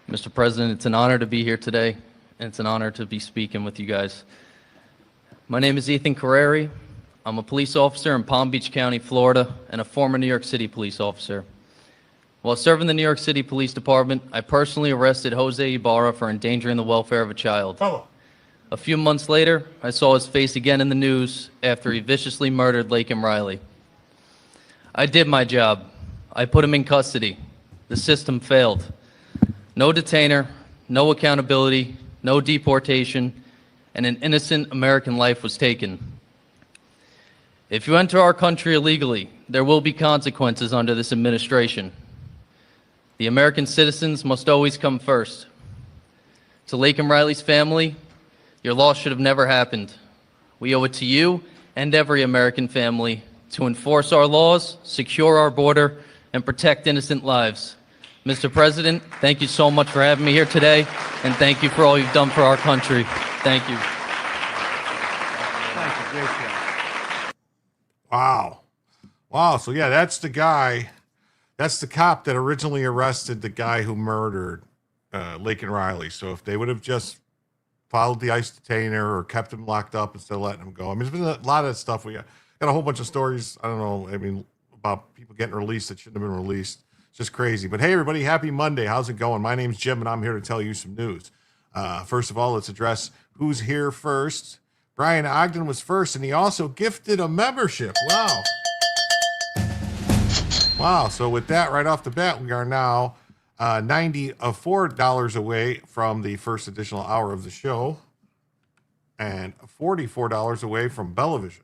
Mr. President, it's an honor to be here today, and it's an honor to be speaking with you guys. My name is Ethan Carreri. I'm a police officer in Palm Beach County, Florida, and a former New York City police officer. While serving the New York City Police Department, I personally arrested Jose Ibarra for endangering the welfare of a child. A few months later, I saw his face again in the news after he viciously murdered Laken Riley. I did my job. I put him in custody. The system failed. No detainer, no accountability, no deportation, and an innocent American life was taken. If you enter our country illegally, there will be consequences under this administration. The American citizens must always come first. To Laken Riley's family, your loss should have never happened. We owe it to you and every American family to enforce our laws, secure our border, and protect innocent lives. Mr. President, thank you so much for having me here today, and thank you for all you've done for our country. Thank you. Thank you. Great job. Wow. Wow. So, yeah, that's the guy. That's the cop that originally arrested the guy who murdered Laken Riley. So if they would have just followed the ICE detainer or kept him locked up instead of letting him go. I mean, there's been a lot of stuff. We got a whole bunch of stories, I don't know, I mean, about people getting released that shouldn't have been released. It's just crazy. But hey, everybody, happy Monday. How's it going? My name's Jim, and I'm here to tell you some news. First of all, let's address who's here first. Brian Ogden was first, and he also gifted a membership. Wow. Wow. So with that, right off the bat, we are now $94 away from the first additional hour of the show and $44 away from Bellavision.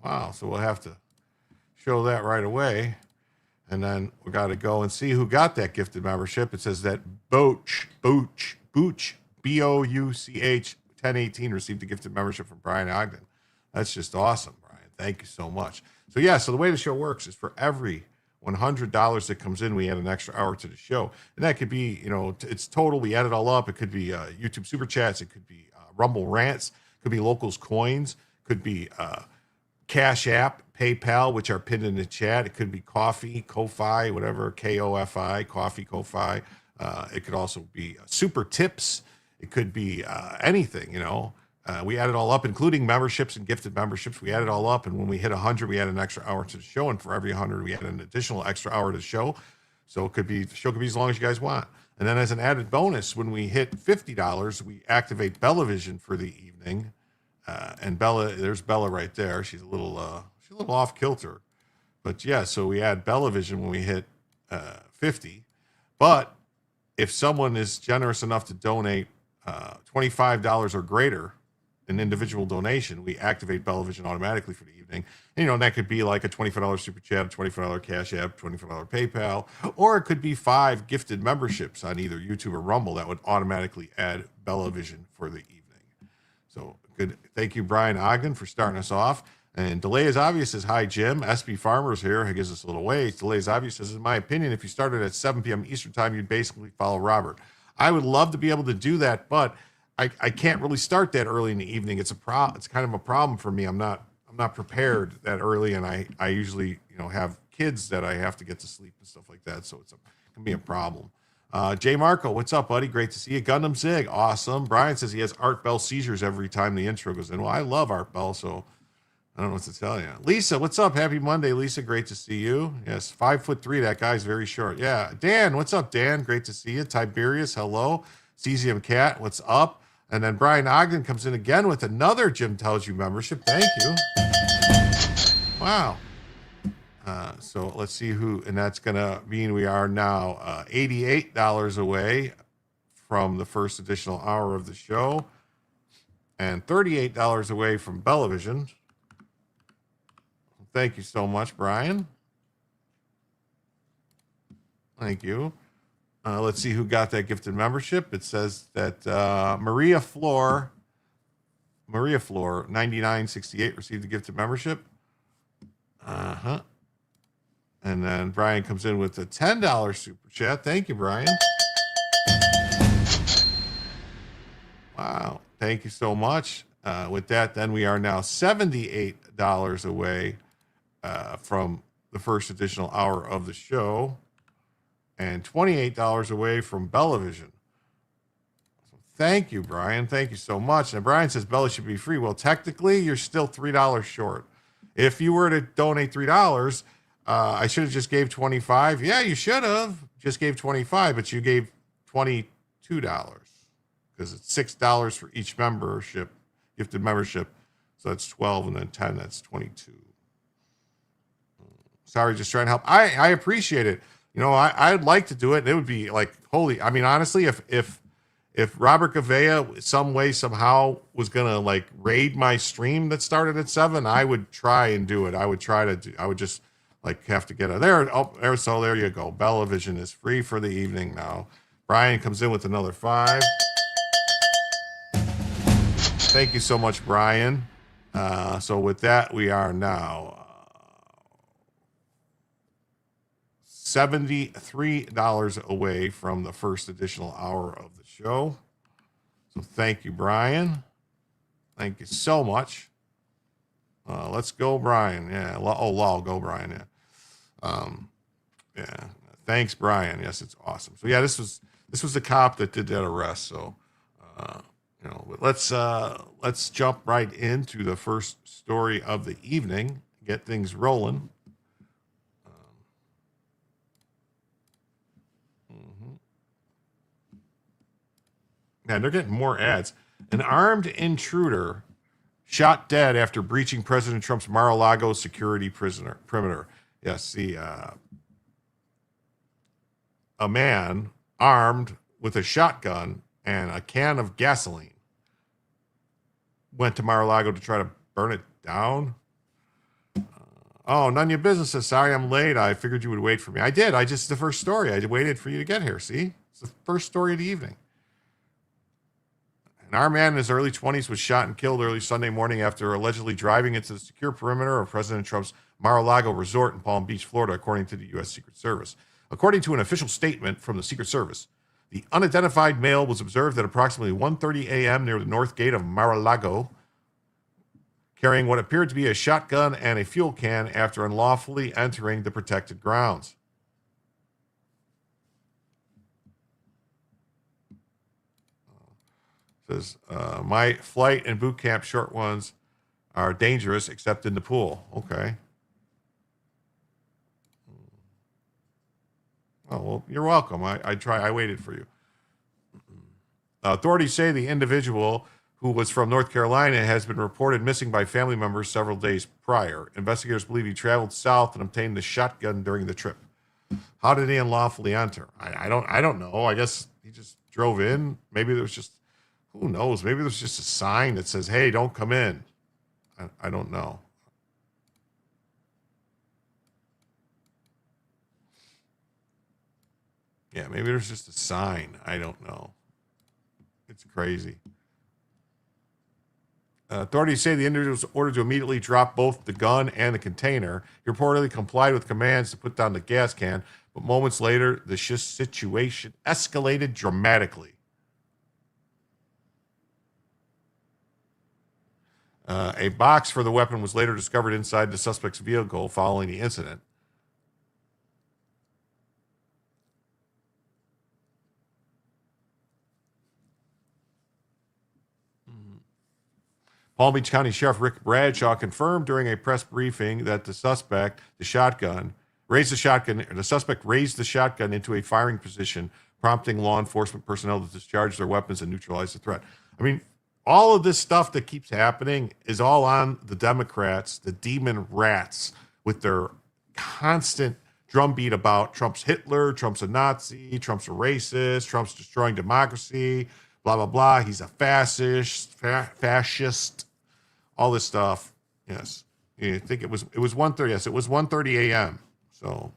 Wow. So we'll have to show that right away. And then we got to go and see who got that gifted membership. It says that Booch, Bouch, B-O-U-C-H 1018 received a gifted membership from Brian Ogden. That's just awesome, Brian. Thank you so much. So yeah, so the way the show works is for every $100 that comes in, we add an extra hour to the show. And that could be, it's total. We add it all up. It could be YouTube super chats. It could be Rumble rants. It could be locals coins. Could be Cash App, PayPal, which are pinned in the chat. It could be coffee, Ko-Fi, whatever, K-O-F-I, coffee, Ko-Fi. It could also be super tips. It could be anything, we add it all up, including memberships and gifted memberships. We add it all up, and when we hit 100, we add an extra hour to the show, and for every 100, we add an additional extra hour to the show. So the show could be as long as you guys want. And then as an added bonus, when we hit $50, we activate Bellavision for the evening. And there's Bella right there. She's a little off kilter, but yeah. So we add Bellavision when we hit 50. But if someone is generous enough to donate $25 or greater, an individual donation, we activate Bellavision automatically for the evening. And, that could be like a $25 super chat, a $25 Cash App, $25 PayPal, or it could be 5 gifted memberships on either YouTube or Rumble that would automatically add Bellavision for the evening. So good. Thank you, Brian Ogden, for starting us off. And Delay is Obvious says, hi, Jim. SB Farmers here. He gives us a little wait. Delay is Obvious says, in my opinion, if you started at 7 p.m. Eastern time, you'd basically follow Robert. I would love to be able to do that, but I can't really start that early in the evening. It's kind of a problem for me. I'm not prepared that early, and I usually have kids that I have to get to sleep and stuff like that. So it can be a problem. Jay Marco, what's up, buddy? Great to see you. Gundam Zig, awesome. Brian says he has Art Bell seizures every time the intro goes in. Well, I love Art Bell, so I don't know what to tell you. Lisa, what's up? Happy Monday, Lisa. Great to see you. Yes, 5'3". That guy's very short. Yeah. Dan, what's up, Dan? Great to see you. Tiberius, hello. Cesium Cat, what's up? And then Brian Ogden comes in again with another Jim Tells You membership. Thank you. Wow. So let's see and that's going to mean we are now $88 away from the first additional hour of the show and $38 away from Bellavision. Thank you so much, Brian. Thank you. Let's see who got that gifted membership. It says that Maria Floor, 9968, received a gifted membership. Uh-huh. And then Brian comes in with a $10 super chat. Thank you, Brian. Wow. Thank you so much. With that, then we are now $78 away from the first additional hour of the show and $28 away from Bellavision. So thank you, Brian. Thank you so much. And Brian says Bella should be free. Well, technically, you're still $3 short. If you were to donate $3, I should have just gave 25. Yeah, you should have just gave 25, but you gave $22 because it's $6 for each membership, gifted membership. So that's 12, and then 10, that's 22. Sorry, just trying to help. I appreciate it. I'd like to do it. It would be like, holy, I mean, honestly, if Robert Gavea some way, somehow was going to like raid my stream that started at 7, I would try and do it. I would just like have to get it there. Oh, so there you go. Bellavision is free for the evening now. Brian comes in with another 5. Thank you so much, Brian. So with that, we are now $73 away from the first additional hour of the show. So thank you, Brian. Thank you so much. Let's go, Brian. Yeah. Lol, go, Brian. Yeah. Yeah. Thanks, Brian. Yes, it's awesome. So yeah, this was the cop that did that arrest. So, let's jump right into the first story of the evening. Get things rolling. Yeah, they're getting more ads. An armed intruder shot dead after breaching President Trump's Mar-a-Lago security perimeter. Yes, a man armed with a shotgun and a can of gasoline went to Mar-a-Lago to try to burn it down. None of your business. Says, sorry, I'm late. I figured you would wait for me. I did. The first story. I waited for you to get here. See? It's the first story of the evening. An armed man in his early 20s was shot and killed early Sunday morning after allegedly driving into the secure perimeter of President Trump's Mar-a-Lago resort in Palm Beach, Florida, according to the U.S. Secret Service. According to an official statement from the Secret Service, the unidentified male was observed at approximately 1:30 a.m. near the north gate of Mar-a-Lago, carrying what appeared to be a shotgun and a fuel can after unlawfully entering the protected grounds. Says, my flight and boot camp short ones are dangerous except in the pool. Okay. Oh, well, you're welcome. I waited for you. Authorities say the individual, who was from North Carolina, has been reported missing by family members several days prior. Investigators believe he traveled south and obtained the shotgun during the trip. How did he unlawfully enter? I don't know. I guess he just drove in. Maybe there was just, who knows? Maybe there's just a sign that says, hey, don't come in. I don't know. Yeah, maybe there's just a sign. I don't know. It's crazy. Authorities say the individual was ordered to immediately drop both the gun and the container. He reportedly complied with commands to put down the gas can, but moments later, the situation escalated dramatically. A box for the weapon was later discovered inside the suspect's vehicle following the incident. Palm Beach County Sheriff Rick Bradshaw confirmed during a press briefing that the suspect raised the shotgun into a firing position, prompting law enforcement personnel to discharge their weapons and neutralize the threat. I mean, all of this stuff that keeps happening is all on the Democrats, the demon rats, with their constant drumbeat about Trump's Hitler, Trump's a Nazi, Trump's a racist, Trump's destroying democracy, blah, blah, blah. He's a fascist, all this stuff. Yes. I think it was 1:30. Yes, it was 1:30 a.m. So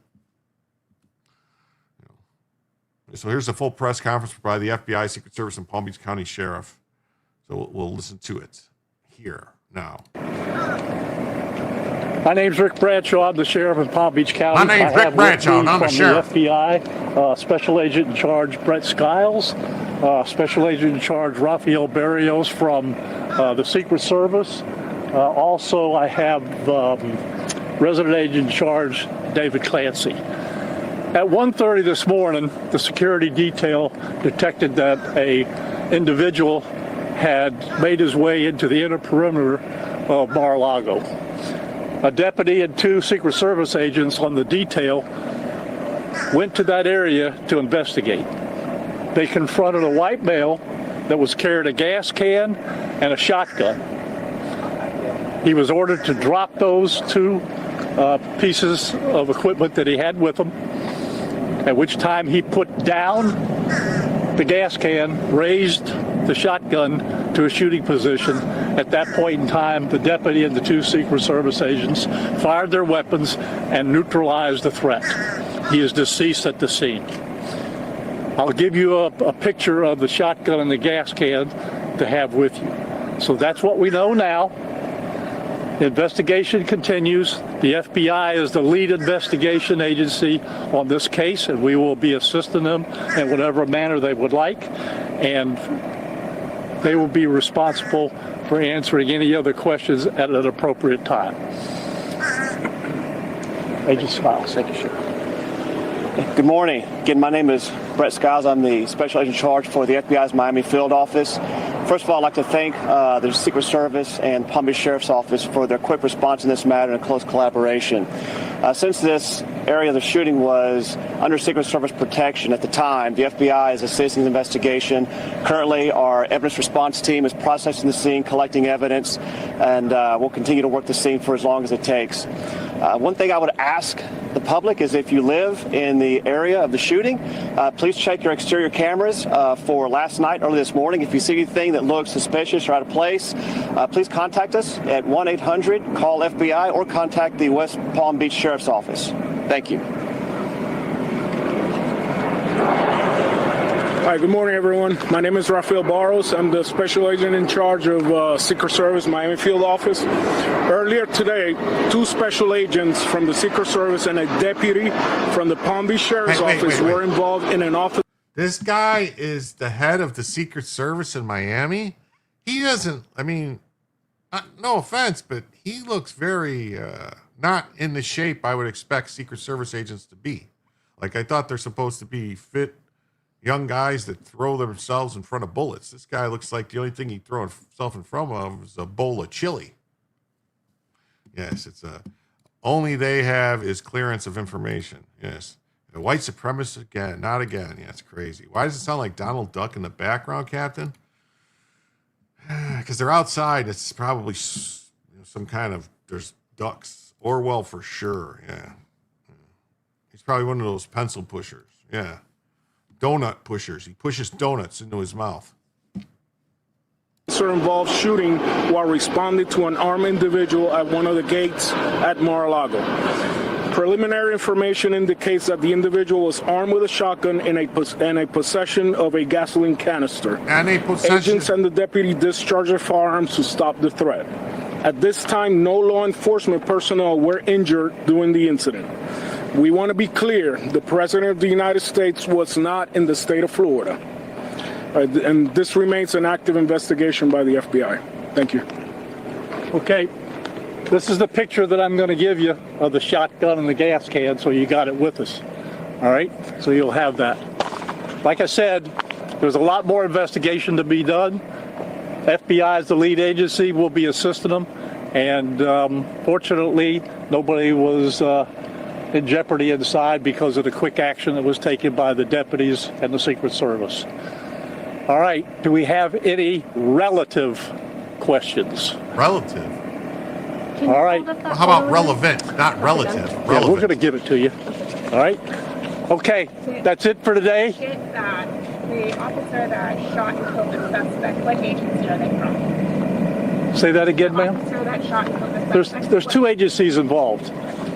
here's the full press conference by the FBI, Secret Service, and Palm Beach County Sheriff. So we'll listen to it here now. My name's Rick Bradshaw. I'm the sheriff of Palm Beach County. My name's Rick Bradshaw, and I'm the sheriff. The FBI, Special Agent in Charge Brett Skiles, Special Agent in Charge Rafael Barrios from the Secret Service. Also, I have Resident Agent in Charge David Clancy. At 1:30 this morning, the security detail detected that a individual had made his way into the inner perimeter of Mar-a-Lago. A deputy and two Secret Service agents on the detail went to that area to investigate. They confronted a white male that was carrying a gas can and a shotgun. He was ordered to drop those two pieces of equipment that he had with him, at which time he put down the gas can, raised the shotgun to a shooting position. At that point in time, the deputy and the two Secret Service agents fired their weapons and neutralized the threat. He is deceased at the scene. I'll give you a picture of the shotgun and the gas can to have with you. So that's what we know now. The investigation continues. The FBI is the lead investigation agency on this case, and we will be assisting them in whatever manner they would like. And they will be responsible for answering any other questions at an appropriate time. Agent Skiles. Thank you, Sheriff. Good morning. Again, my name is Brett Skiles. I'm the Special Agent in Charge for the FBI's Miami Field Office. First of all, I'd like to thank the Secret Service and Palm Beach Sheriff's Office for their quick response in this matter and close collaboration. Since this area of the shooting was under Secret Service protection at the time, the FBI is assisting the investigation. Currently, our evidence response team is processing the scene, collecting evidence, and we'll continue to work the scene for as long as it takes. One thing I would ask the public is if you live in the area of the shooting, please check your exterior cameras for last night, early this morning. If you see anything that looks suspicious or out of place, please contact us at 1-800-CALL-FBI or contact the West Palm Beach Sheriff's Office. Thank you. Hi, good morning, everyone. My name is Rafael Barros. I'm the special agent in charge of Secret Service Miami Field Office. Earlier today, 2 special agents from the Secret Service and a deputy from the Palm Beach Sheriff's Office were involved in an office. This guy is the head of the Secret Service in Miami. He doesn't, I mean, no offense, but he looks very not in the shape I would expect Secret Service agents to be. Like, I thought they're supposed to be fit young guys that throw themselves in front of bullets. This guy looks like the only thing he'd throw himself in front of is a bowl of chili. Yes, it's only they have is clearance of information. Yes. The white supremacist again, not again. Yeah, it's crazy. Why does it sound like Donald Duck in the background, Captain? Because they're outside. It's probably some kind of, there's ducks. Orwell for sure. Yeah. He's probably one of those pencil pushers. Yeah. Donut pushers. He pushes donuts into his mouth. Officer involved shooting while responding to an armed individual at one of the gates at Mar-a-Lago. Preliminary information indicates that the individual was armed with a shotgun and a possession of a gasoline canister. And a possession. Agents and the deputy discharged their firearms to stop the threat. At this time, no law enforcement personnel were injured during the incident. We want to be clear, the President of the United States was not in the state of Florida. And this remains an active investigation by the FBI. Thank you. Okay, this is the picture that I'm going to give you of the shotgun and the gas can, so you got it with us. All right, so you'll have that. Like I said, there's a lot more investigation to be done. FBI is the lead agency. We'll be assisting them. And fortunately, nobody was in jeopardy inside because of the quick action that was taken by the deputies and the Secret Service. All right, do we have any relative questions? Relative? All right. Well, how about relevant, not relative? Yeah, Relevant. we're going to give it to you. All right. Okay, that's it for today. The officer that shot and killed the suspect, what agency are they from? Say that again, The ma'am. officer that shot and killed the suspect. There's 2 agencies involved.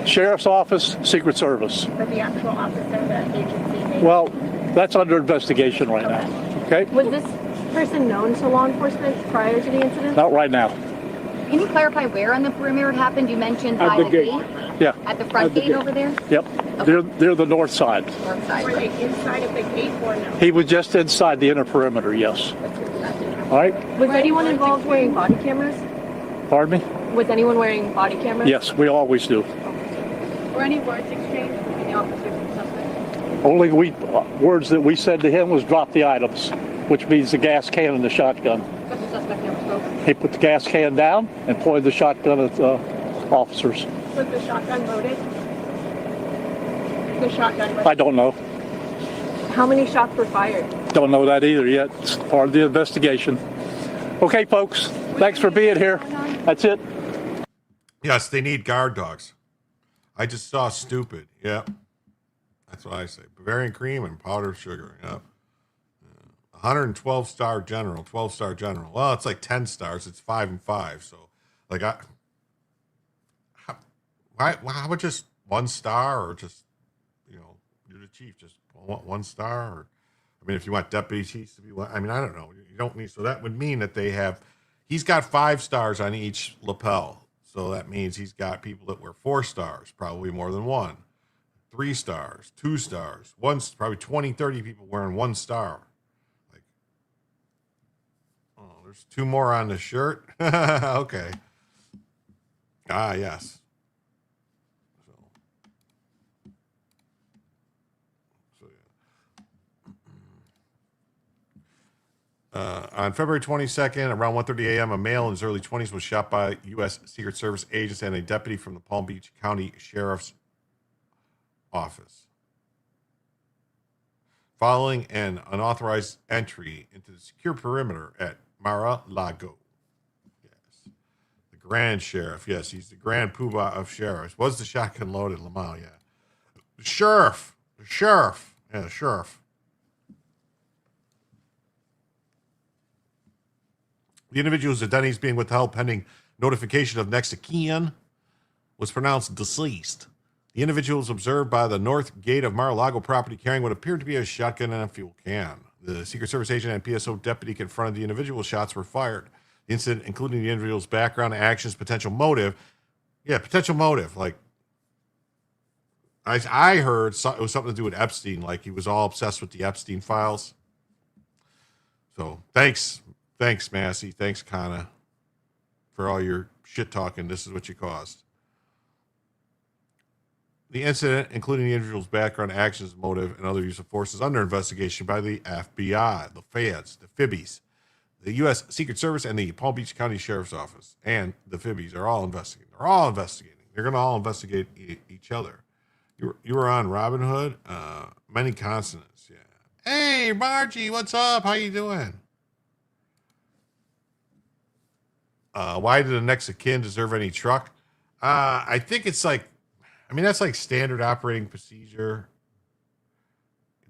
Sheriff's Office, Secret Service. But the actual officer, the agency. Well, that's under investigation right now. Okay? Was this person known to law enforcement prior to the incident? Not right now. Can you clarify where on the perimeter it happened? You mentioned At by the the gate. gate? Yeah. At the front At the gate gate. over there? Yep. They're the north side. North side. Were they inside of the gate or no? He was just inside the inner perimeter, yes. All right? Was anyone involved wearing body cameras? Pardon me? Was anyone wearing body cameras? Yes, we always do. Were any words exchanged between the officers and suspect? Only words that we said to him was drop the items, which means the gas can and the shotgun. But the suspect never spoke. He put the gas can down and pointed the shotgun at the officers. Was the shotgun loaded? The shotgun was. I don't know. How many shots were fired? Don't know that either yet. It's part of the investigation. Okay, folks. Thanks for being here. That's it. Yes, they need guard dogs. I just saw stupid. Yep. That's what I say. Bavarian cream and powdered sugar. Yep. 112-star general, 12-star general. Well, it's like 10 stars. It's 5 and 5. So, like, why about just 1 star or just, you're the chief, just 1 star? Or, I mean, if you want deputy chiefs to be, I mean, I don't know. You don't need, so that would mean that he's got 5 stars on each lapel. So that means he's got people that wear 4 stars, probably more than 1. 3 stars, 2 stars, probably 20, 30 people wearing 1 star. Like, oh, there's 2 more on the shirt. Okay. Ah, yes. On February 22nd, around 1:30 a.m., a male in his early 20s was shot by U.S. Secret Service agents and a deputy from the Palm Beach County Sheriff's Office. Following an unauthorized entry into the secure perimeter at Mar-a-Lago. Yes. The Grand Sheriff. Yes, he's the Grand Poobah of Sheriffs. Was the shotgun loaded, Lamau? Yeah. The Sheriff. Yeah, the Sheriff. The individual's identity is being withheld pending notification of next of kin was pronounced deceased. The individual was observed by the north gate of Mar-a-Lago property carrying what appeared to be a shotgun and a fuel can. The Secret Service agent and PSO deputy confronted the individual. Shots were fired. The incident, including the individual's background, actions, potential motive. Yeah, potential motive. Like, I heard it was something to do with Epstein. Like, he was all obsessed with the Epstein files. So, thanks, Massey. Thanks, Kana, for all your shit talking. This is what you caused. The incident, including the individual's background, actions, motive, and other use of force, is under investigation by the FBI, the feds, the FIBIs, the U.S. Secret Service, and the Palm Beach County Sheriff's Office. And the FIBIs are all investigating. They're all investigating. They're going to all investigate each other. You were on Robin Hood? Many consonants, yeah. Hey, Margie, what's up? How you doing? Why did the next of kin deserve any truck? I think it's like, that's like standard operating procedure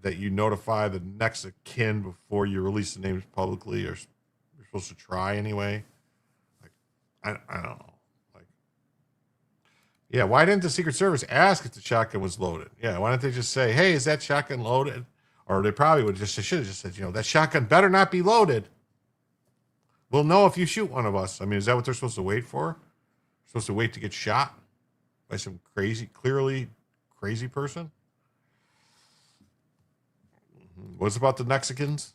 that you notify the next of kin before you release the names publicly, or you're supposed to try anyway. Like, I don't know. Like, yeah, why didn't the Secret Service ask if the shotgun was loaded? Yeah, why didn't they just say, hey, is that shotgun loaded? Or they probably should have just said, that shotgun better not be loaded. We'll know if you shoot one of us. Is that what they're supposed to wait for? They're supposed to wait to get shot by some clearly crazy person? What's about the Mexicans?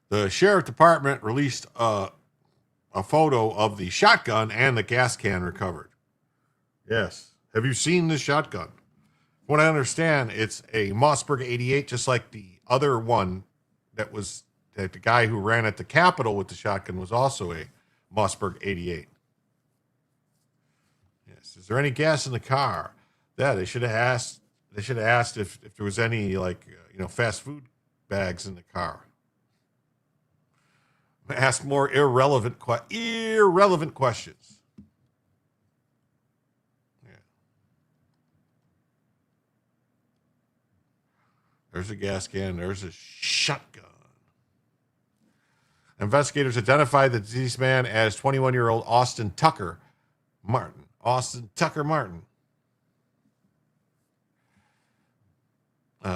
The sheriff department released a photo of the shotgun and the gas can recovered. Yes. Have you seen this shotgun? From what I understand, it's a Mossberg 88, just like the other one that the guy who ran at the Capitol with the shotgun was also a Mossberg 88. Yes. Is there any gas in the car? Yeah, they should have asked. They should have asked if there was any fast food bags in the car. Ask more irrelevant questions. Yeah. There's a gas can. There's a shotgun. Investigators identified the deceased man as 21-year-old Austin Tucker Martin.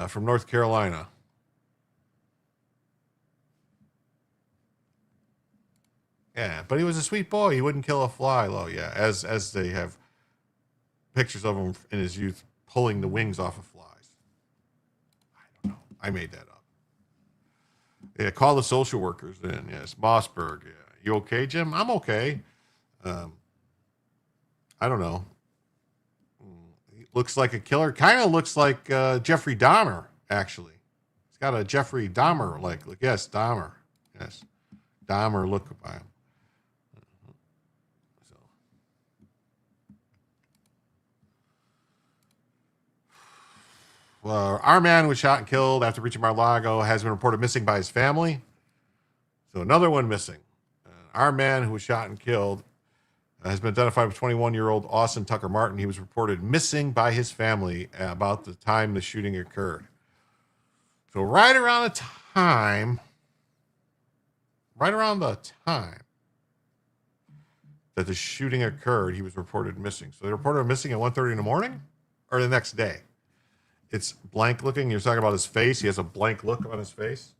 From North Carolina. Yeah, but he was a sweet boy. He wouldn't kill a fly, though. Yeah, as they have pictures of him in his youth pulling the wings off of flies. I don't know. I made that up. Yeah, call the social workers then. Yes, Mossberg. Yeah, you okay, Jim? I'm okay. I don't know. He looks like a killer. Kind of looks like Jeffrey Dahmer, actually. He's got a Jeffrey Dahmer look. Yes, Dahmer. Yes, Dahmer look about him. Our man was shot and killed after reaching Mar-a-Lago has been reported missing by his family. So another one missing. Our man who was shot and killed has been identified with 21-year-old Austin Tucker Martin. He was reported missing by his family about the time the shooting occurred. So right around the time that the shooting occurred, he was reported missing. So they reported him missing at 1:30 in the morning or the next day? It's blank looking. You're talking about his face. He has a blank look on his face.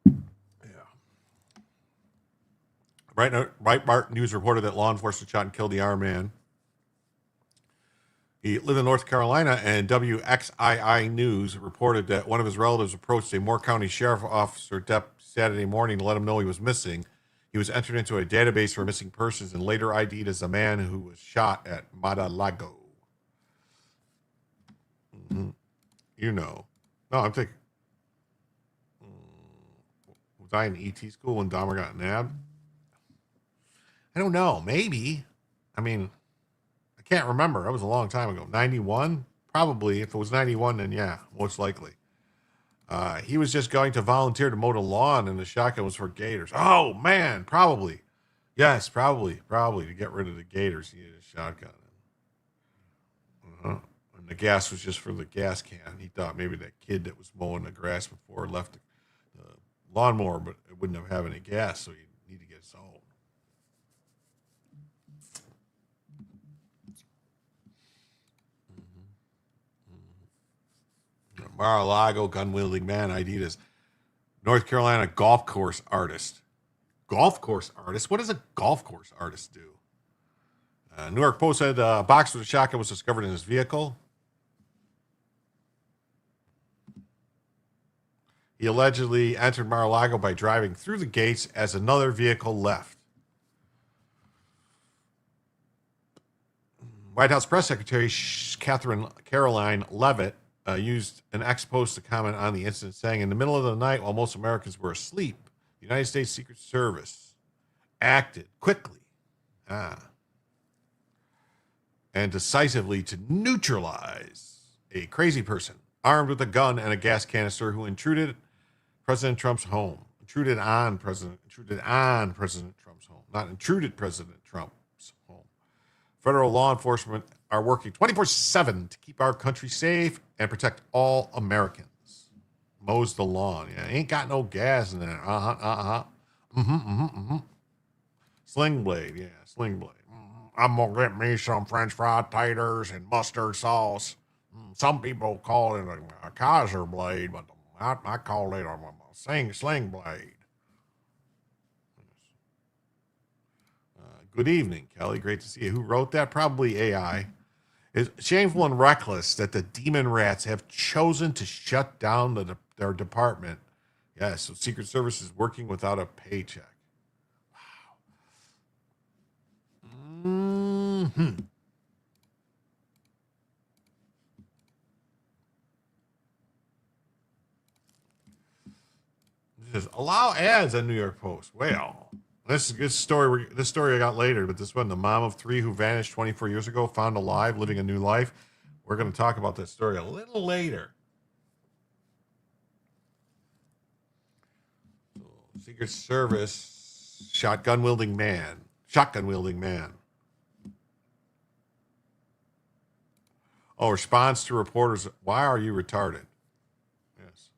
Yeah. Breitbart News reported that law enforcement shot and killed the armed man. He lived in North Carolina, and WXII News reported that one of his relatives approached a Moore County Sheriff Officer Saturday morning to let him know he was missing. He was entered into a database for missing persons and later ID'd as a man who was shot at Mar-a-Lago. Mm-hmm. No, I'm thinking, was I in ET school when Dahmer got nabbed? I don't know. Maybe. I can't remember. That was a long time ago. 91? Probably. If it was 91, then yeah, most likely. He was just going to volunteer to mow the lawn, and the shotgun was for gators. Oh, man, probably. Yes, probably to get rid of the gators. He had a shotgun. And the gas was just for the gas can. He thought maybe that kid that was mowing the grass before left the lawnmower, but it wouldn't have any gas, so you need to get its own. Mar-a-Lago gun-wielding man ID'd as North Carolina golf course artist. Golf course artist? What does a golf course artist do? New York Post said a box with a shotgun was discovered in his vehicle. He allegedly entered Mar-a-Lago by driving through the gates as another vehicle left. White House Press Secretary Caroline Leavitt used an ex post to comment on the incident, saying, in the middle of the night while most Americans were asleep, the United States Secret Service acted quickly and decisively to neutralize a crazy person armed with a gun and a gas canister who intruded President Trump's home. Intruded on President Trump's home, not intruded President Trump's home. Federal law enforcement are working 24/7 to keep our country safe and protect all Americans. Mows the lawn. Yeah, ain't got no gas in there. Sling blade. Yeah, sling blade. I'm going to get me some French fry taters and mustard sauce. Some people call it a Kaiser blade, but I call it a sling blade. Good evening, Kelly. Great to see you. Who wrote that? Probably AI. It's shameful and reckless that the demon rats have chosen to shut down their department. Yes, so Secret Service is working without a paycheck. Wow. Mm-hmm. It says, allow ads on New York Post. Well, this is a good story. This story I got later, but this one, the mom of 3 who vanished 24 years ago, found alive, living a new life. We're going to talk about that story a little later. Secret Service, shotgun wielding man. Oh, response to reporters. Why are you retarded? Yes.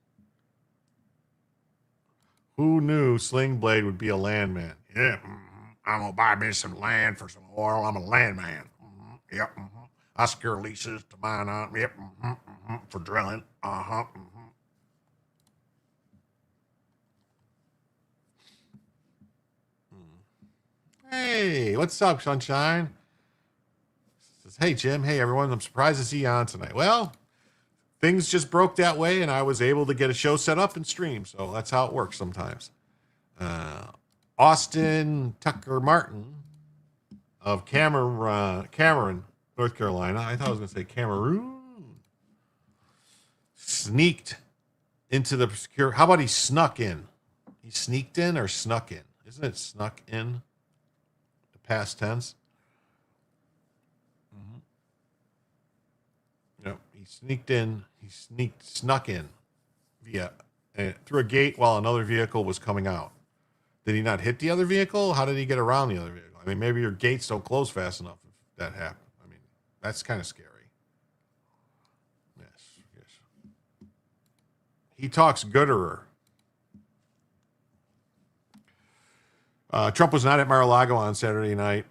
Who knew Sling Blade would be a landman? Yeah, I'm going to buy me some land for some oil. I'm a landman. Yep. I secure leases to mine on. Yep. For drilling. Hey, what's up, Sunshine? Says, hey, Jim. Hey, everyone. I'm surprised to see you on tonight. Well, things just broke that way, and I was able to get a show set up and stream. So that's how it works sometimes. Austin Tucker Martin of Cameron, North Carolina. I thought I was going to say Cameroon. Sneaked into the secure. How about he snuck in? He sneaked in or snuck in? Isn't it snuck in? The past tense. Yep. He sneaked in. Snuck in via through a gate while another vehicle was coming out. Did he not hit the other vehicle? How did he get around the other vehicle? I mean, maybe your gates don't close fast enough if that happened. I mean, that's kind of scary. Yes. He talks gooderer. Trump was not at Mar-a-Lago on Saturday night.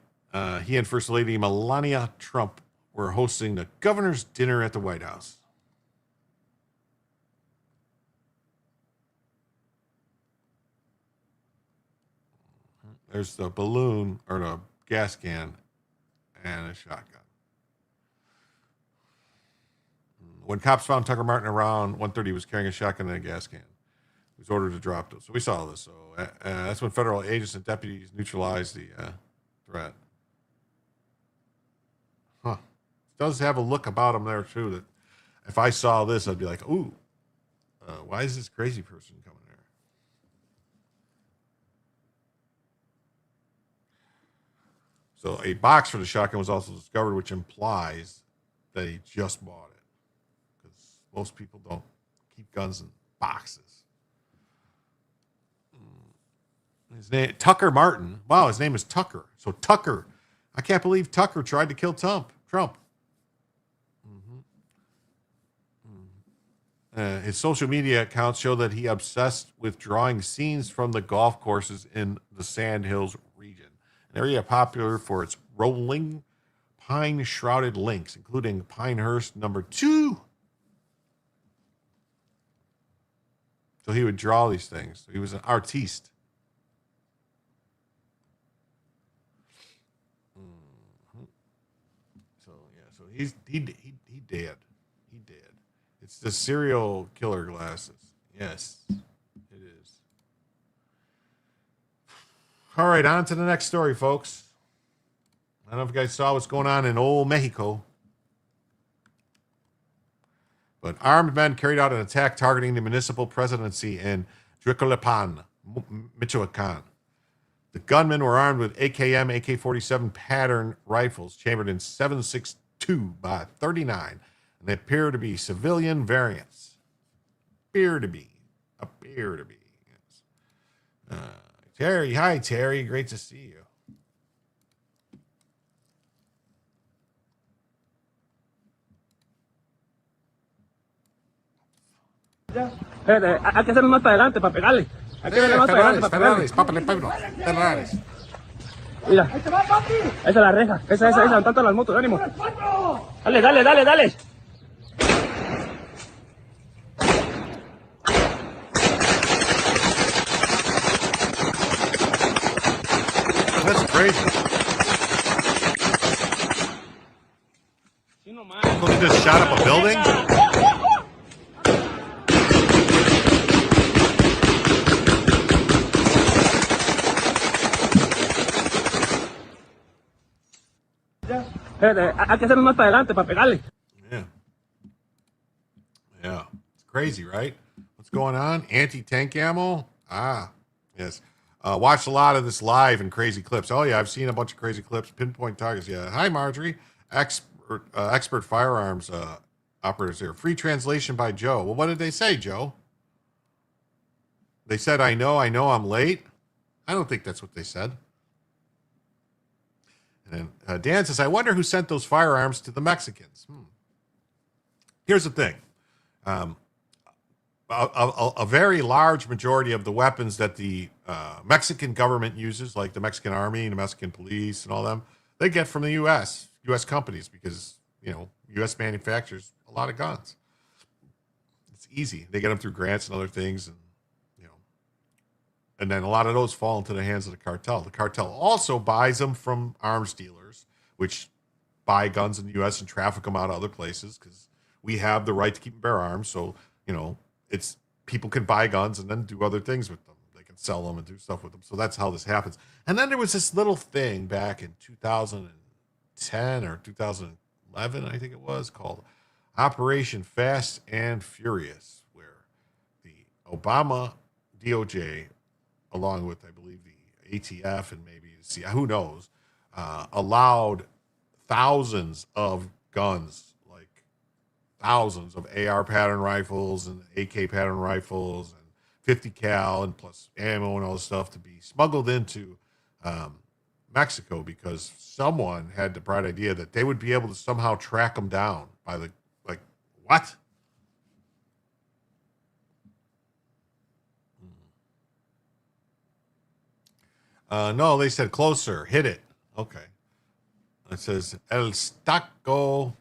He and First Lady Melania Trump were hosting the governor's dinner at the White House. There's the balloon or the gas can and a shotgun. When cops found Tucker Martin around 1:30, he was carrying a shotgun and a gas can. He was ordered to drop those. So we saw this. So that's when federal agents and deputies neutralized the threat. Huh. It does have a look about him there, too, that if I saw this, I'd be like, ooh, why is this crazy person coming here? So a box for the shotgun was also discovered, which implies that he just bought it. Because most people don't keep guns in boxes. His name, Tucker Martin. Wow, his name is Tucker. So Tucker. I can't believe Tucker tried to kill Trump. His social media accounts show that he obsessed with drawing scenes from the golf courses in the Sand Hills region, an area popular for its rolling pine-shrouded links, including Pinehurst number 2. So he would draw these things. So he was an artiste. So yeah, so he dead. He dead. It's the serial killer glasses. Yes, it is. All right, on to the next story, folks. I don't know if you guys saw what's going on in old Mexico. But armed men carried out an attack targeting the municipal presidency in Juicalapan, Michoacan. The gunmen were armed with AKM, AK-47 pattern rifles chambered in 7.62 by 39, and they appear to be civilian variants. Appear to be. Yes. Terry, hi, Terry. Great to see you. Espérate, hay que hacerlo más para adelante para pegarle. Hay que darle más para adelante para pegarle. Ferraris. Mira, esa es la reja, esa, están todas las motos, ánimo. Dale. That's crazy. Look, he just shot up a building. Espérate, hay que hacerlo más para adelante para pegarle. Yeah. It's crazy, right? What's going on? Anti-tank ammo? Ah, yes. Watched a lot of this live and crazy clips. Oh, yeah, I've seen a bunch of crazy clips. Pinpoint targets. Yeah. Hi, Marjorie. Expert firearms operators here. Free translation by Joe. Well, what did they say, Joe? They said, I know I'm late. I don't think that's what they said. And then Dan says, I wonder who sent those firearms to the Mexicans. Here's the thing. A very large majority of the weapons that the Mexican government uses, like the Mexican Army and the Mexican police and all them, they get from the U.S. companies because, U.S. manufactures a lot of guns. It's easy. They get them through grants and other things. And then a lot of those fall into the hands of the cartel. The cartel also buys them from arms dealers, which buy guns in the U.S. and traffic them out of other places because we have the right to keep and bear arms. So, it's people can buy guns and then do other things with them. They can sell them and do stuff with them. So that's how this happens. And then there was this little thing back in 2010 or 2011, I think it was, called Operation Fast and Furious, where the Obama DOJ, along with, I believe, the ATF and maybe who knows, allowed thousands of guns, like thousands of AR pattern rifles and AK pattern rifles and 50 cal and plus ammo and all this stuff to be smuggled into Mexico because someone had the bright idea that they would be able to somehow track them down by what? No, they said closer. Hit it. Okay. It says El Stacco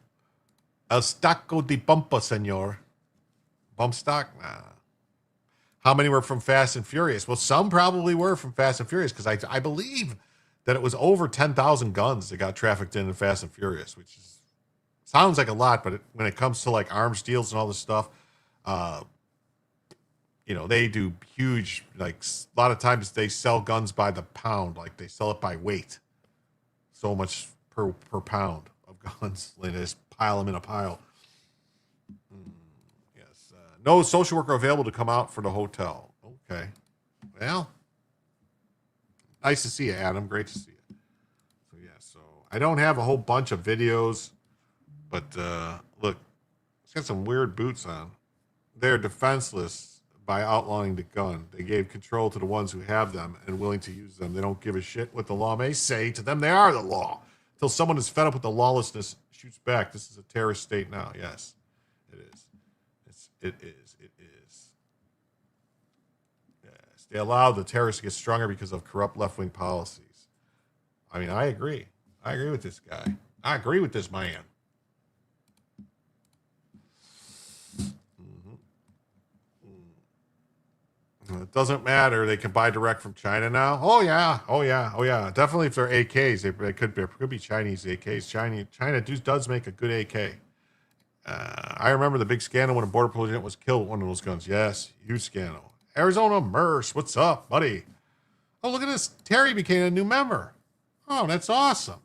de Bumpa, senor. Bump stock? Nah. How many were from Fast and Furious? Well, some probably were from Fast and Furious because I believe that it was over 10,000 guns that got trafficked in Fast and Furious, which sounds like a lot, but when it comes to like arms deals and all this stuff, they do huge, like a lot of times they sell guns by the pound, like they sell it by weight. So much per pound of guns. They just pile them in a pile. Yes. No social worker available to come out for the hotel. Okay. Well, nice to see you, Adam. Great to see you. So, yeah, so I don't have a whole bunch of videos, but look, it's got some weird boots on. They're defenseless by outlawing the gun. They gave control to the ones who have them and willing to use them. They don't give a shit what the law may say. To them, they are the law. Until someone is fed up with the lawlessness, shoots back. This is a terrorist state now. Yes, it is. It is. It is. Yes. They allow the terrorists to get stronger because of corrupt left-wing policies. I mean, I agree. I agree with this guy. I agree with this man. It doesn't matter. They can buy direct from China now. Oh yeah. Oh yeah. Oh yeah. Definitely if they're AKs, they could be Chinese AKs. China does make a good AK. I remember the big scandal when a border patrol agent was killed with one of those guns. Yes, huge scandal. Arizona Merce, what's up, buddy? Oh, look at this. Terry became a new member. Oh, that's awesome.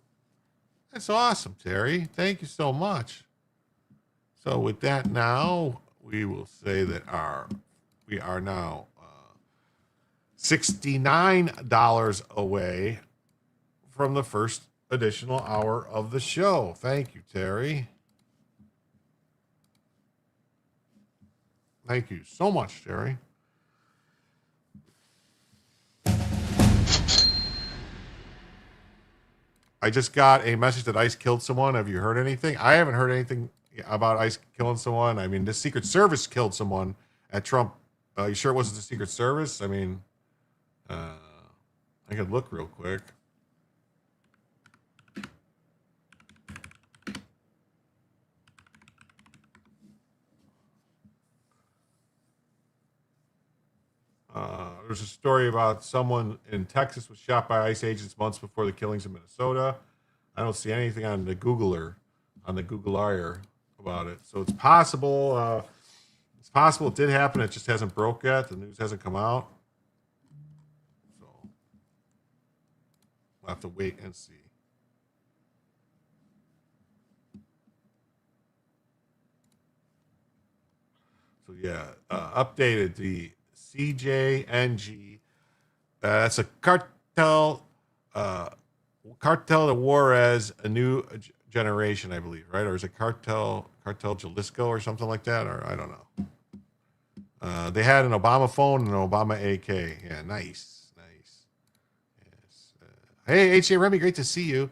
That's awesome, Terry. Thank you so much. So with that now, we will say that we are now $69 away from the first additional hour of the show. Thank you, Terry. Thank you so much, Terry. I just got a message that ICE killed someone. Have you heard anything? I haven't heard anything about ICE killing someone. I mean, the Secret Service killed someone at Trump. You sure it wasn't the Secret Service? I mean, I could look real quick. There's a story about someone in Texas was shot by ICE agents months before the killings in Minnesota. I don't see anything on the Googler, on the Googler about it. So it's possible. It's possible it did happen. It just hasn't broke yet. The news hasn't come out. So we'll have to wait and see. So yeah, updated the CJNG. That's a cartel. Cartel de Juarez, a new generation, I believe, right? Or is it Cartel Jalisco or something like that? Or I don't know. They had an Obama phone and an Obama AK. Yeah, nice. Yes. Hey, H.A. Remy, great to see you.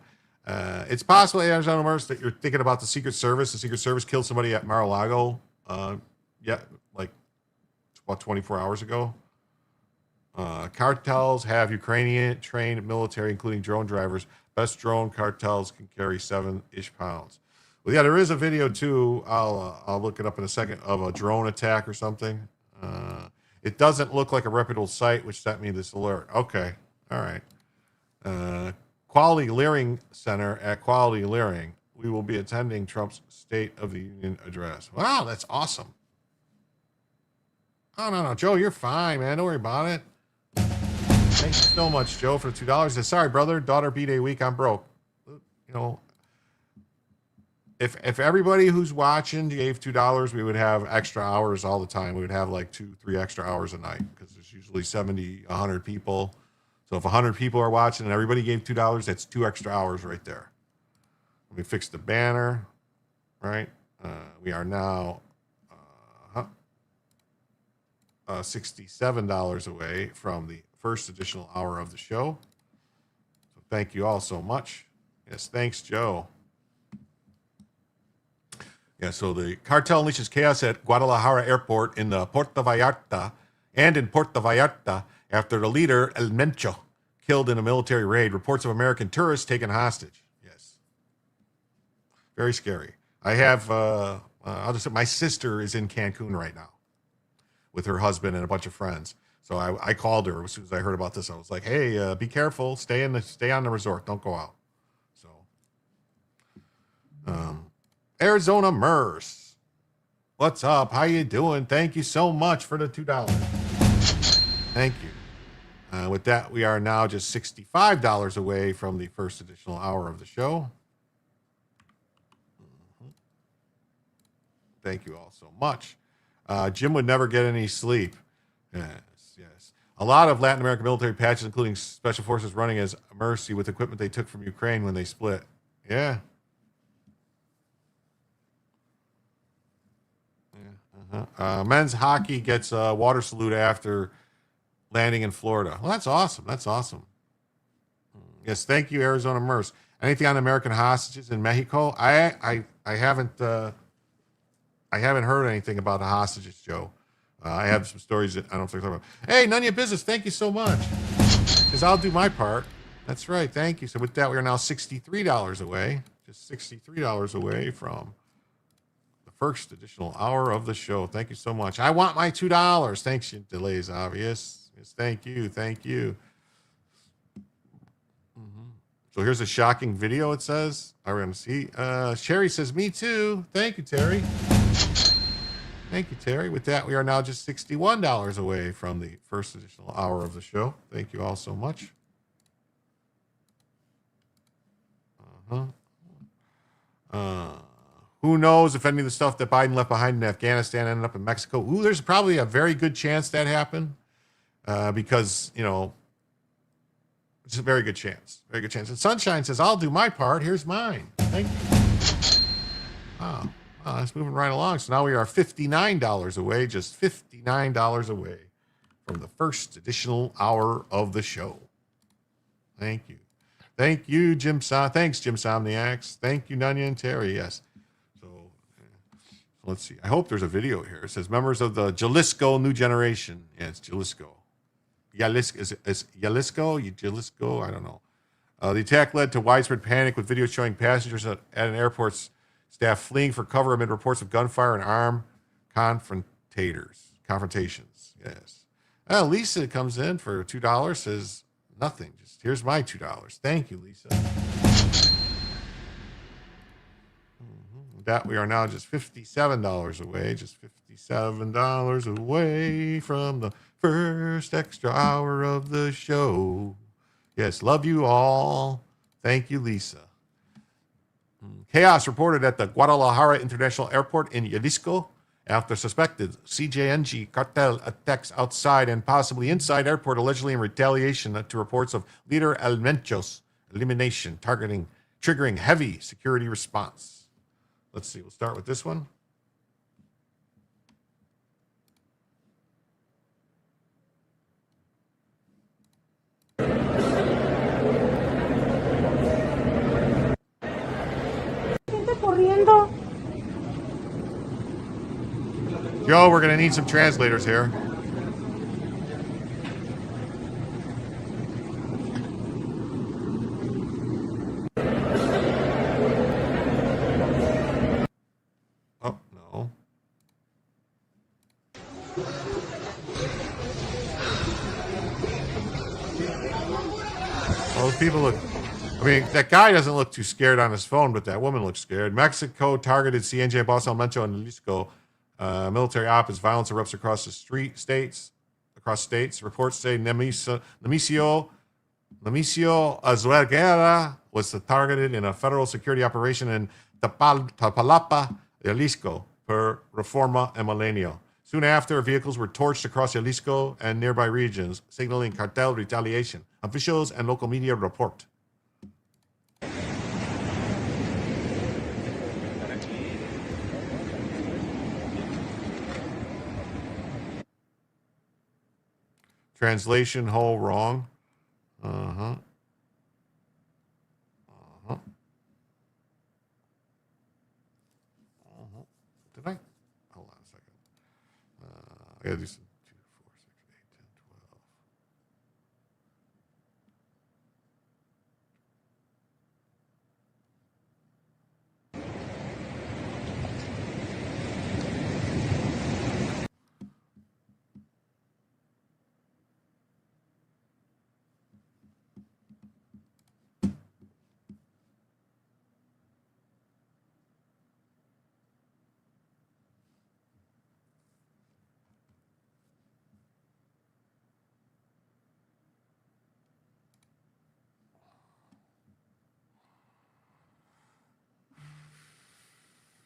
It's possible, Arizona Merce, that you're thinking about the Secret Service. The Secret Service killed somebody at Mar-a-Lago. Like about 24 hours ago. Cartels have Ukrainian trained military, including drone drivers. Best drone cartels can carry 7-ish pounds. Well, yeah, there is a video too. I'll look it up in a second of a drone attack or something. It doesn't look like a reputable site, which sent me this alert. Okay, all right. Quality Leering Center at Quality Leering. We will be attending Trump's State of the Union address. Wow, that's awesome. Oh, no, Joe, you're fine, man. Don't worry about it. Thank you so much, Joe, for the $2. Sorry, brother. Daughter B-Day week. I'm broke. You know, if everybody who's watching gave $2, we would have extra hours all the time. We would have like 2-3 extra hours a night because there's usually 70, 100 people. So if 100 people are watching and everybody gave $2, that's 2 extra hours right there. Let me fix the banner, right? We are now $67 away from the first additional hour of the show. So thank you all so much. Yes, thanks, Joe. Yeah, so the cartel unleashes chaos at Guadalajara Airport in the Puerto Vallarta after the leader, El Mencho, killed in a military raid. Reports of American tourists taken hostage. Yes. Very scary. I have, I'll just say my sister is in Cancun right now with her husband and a bunch of friends. So I called her as soon as I heard about this. I was like, hey, be careful. Stay on the resort. Don't go out. So, Arizona Merce. What's up? How you doing? Thank you so much for the $2. Thank you. With that, we are now just $65 away from the first additional hour of the show. Thank you all so much. Jim would never get any sleep. Yes. A lot of Latin American military patches, including special forces running as mercy with equipment they took from Ukraine when they split. Yeah. Men's hockey gets a water salute after landing in Florida. Well, that's awesome. That's awesome. Yes, thank you, Arizona Merce. Anything on American hostages in Mexico? I haven't I haven't heard anything about the hostages, Joe. I have some stories that I don't think about. Hey, none of your business. Thank you so much. Because I'll do my part. That's right. Thank you. So with that, we are now $63 away. Just $63 away from the first additional hour of the show. Thank you so much. I want my $2. Thanks, you delays obvious. Yes, thank you. Thank you. So here's a shocking video, it says. Are we going to see? Sherry says, me too. Thank you, Terry. Thank you, Terry. With that, we are now just $61 away from the first additional hour of the show. Thank you all so much. Who knows if any of the stuff that Biden left behind in Afghanistan ended up in Mexico? Ooh, there's probably a very good chance that happened because, you know, it's a very good chance. Very good chance. And Sunshine says, I'll do my part. Here's mine. Thank you. Wow. That's moving right along. So now we are $59 away, just $59 away from the first additional hour of the show. Thank you. Thank you, Thanks, Jim Somniacs. Thank you, Nunya and Terry. Yes. So let's see. I hope there's a video here. It says members of the Jalisco New Generation. Yeah, it's Jalisco. Is Jalisco? Jalisco? I don't know. The attack led to widespread panic with videos showing passengers at an airport's staff fleeing for cover amid reports of gunfire and armed confrontations. Yes. Lisa comes in for $2, says nothing. Just here's my $2. Thank you, Lisa. That we are now just $57 away. Just $57 away from the first extra hour of the show. Yes, love you all. Thank you, Lisa. Chaos reported at the Guadalajara International Airport in Jalisco after suspected CJNG cartel attacks outside and possibly inside airport, allegedly in retaliation to reports of Leader Almencho's elimination, triggering heavy security response. Let's see. We'll start with this one. Joe, we're going to need some translators here. Oh, no. Well, those people look... I mean, that guy doesn't look too scared on his phone, but that woman looks scared. Mexico targeted CNJ Boss Almencho and Jalisco. Military op as violence erupts across states. Reports say Nemesio Azuerguera was targeted in a federal security operation in Tapalapa, Jalisco, per Reforma and Milenio. Soon after, vehicles were torched across Jalisco and nearby regions, signaling cartel retaliation. Officials and local media report. Translation hole wrong. Did I? Hold on a second. I gotta do some 2, 4, 6, 8, 10, 12.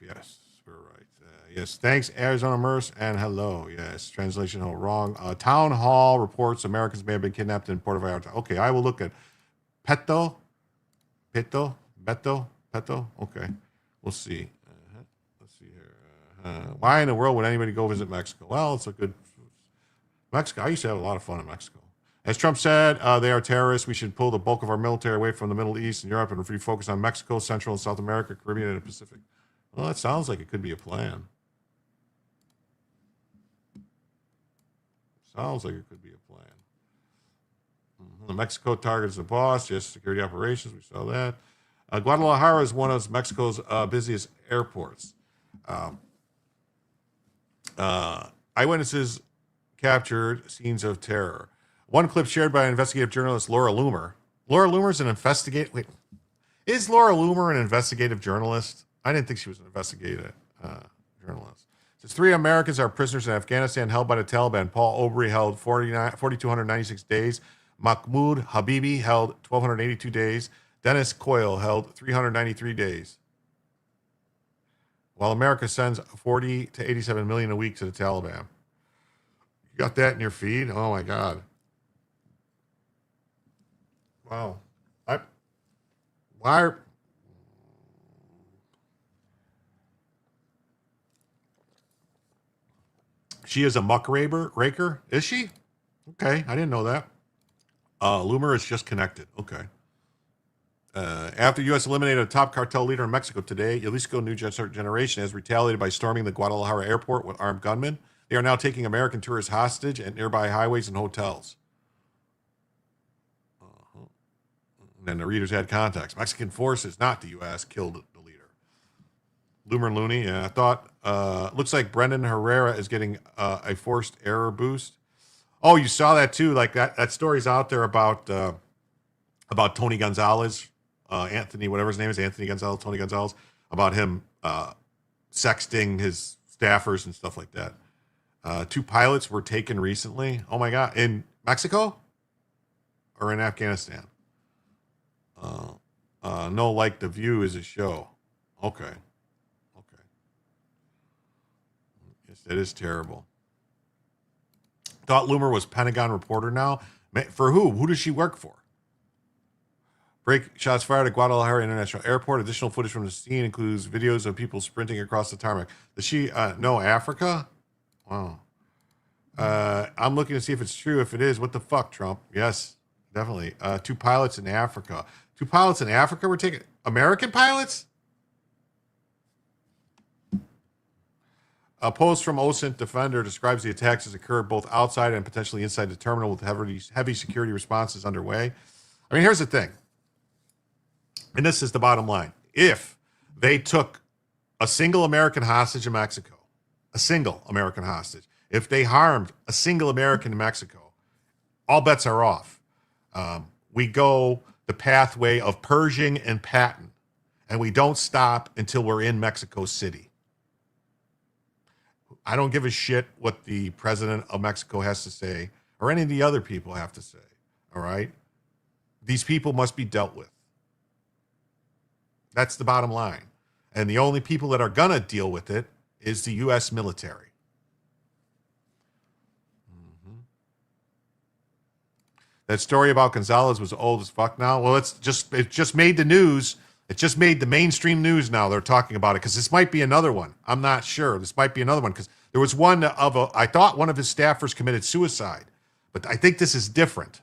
Yes, we're right. Yes, thanks, Arizona Merce, and hello. Yes, translation hole wrong. Town Hall reports Americans may have been kidnapped in Puerto Vallarta. Okay, I will look at Beto. Okay, we'll see. Let's see here. Why in the world would anybody go visit Mexico? Well, it's a good... Mexico, I used to have a lot of fun in Mexico. As Trump said, they are terrorists. We should pull the bulk of our military away from the Middle East and Europe and refocus on Mexico, Central and South America, Caribbean, and the Pacific. Well, that sounds like it could be a plan. Sounds like it could be a plan. The Mexico targets the boss. Yes, security operations. We saw that. Guadalajara is one of Mexico's busiest airports. Eyewitnesses captured scenes of terror. One clip shared by investigative journalist Laura Loomer. Laura Loomer's an investigative. Wait, is Laura Loomer an investigative journalist? I didn't think she was an investigative journalist. Says 3 Americans are prisoners in Afghanistan held by the Taliban. Paul Obery held 4,296 days. Mahmoud Habibi held 1,282 days. Dennis Coyle held 393 days. While America sends 40 to 87 million a week to the Taliban. You got that in your feed? Oh my God. Wow. She is a muckraker? Is she? Okay, I didn't know that. Loomer is just connected. Okay. After U.S. eliminated a top cartel leader in Mexico today, Jalisco New Generation has retaliated by storming the Guadalajara airport with armed gunmen. They are now taking American tourists hostage at nearby highways and hotels. And then the readers had contacts. Mexican forces, not the U.S., killed the leader. Loomer and Looney, I thought, looks like Brendan Herrera is getting a forced error boost. Oh, you saw that too. Like that story's out there about Tony Gonzalez, Anthony, whatever his name is, Anthony Gonzalez, Tony Gonzalez, about him sexting his staffers and stuff like that. 2 pilots were taken recently. Oh my God. In Mexico or in Afghanistan? No, like The View is a show. Okay. Yes, that is terrible. Thought Loomer was Pentagon reporter now. For who? Who does she work for? Break shots fired at Guadalajara International Airport. Additional footage from the scene includes videos of people sprinting across the tarmac. Does she know Africa? Wow. I'm looking to see if it's true. If it is, what the fuck, Trump? Yes, definitely. 2 pilots in Africa. 2 pilots in Africa were taken. American pilots? A post from OSINT Defender describes the attacks as occurred both outside and potentially inside the terminal with heavy security responses underway. I mean, here's the thing. And this is the bottom line. If they took a single American hostage in Mexico, if they harmed a single American in Mexico, all bets are off. We go the pathway of Pershing and Patton, and we don't stop until we're in Mexico City. I don't give a shit what the president of Mexico has to say or any of the other people have to say, all right? These people must be dealt with. That's the bottom line. And the only people that are going to deal with it is the U.S. military. That story about Gonzalez was old as fuck now. Well, it just made the news. It just made the mainstream news now. They're talking about it because this might be another one. I'm not sure. This might be another one because there was one I thought one of his staffers committed suicide, but I think this is different.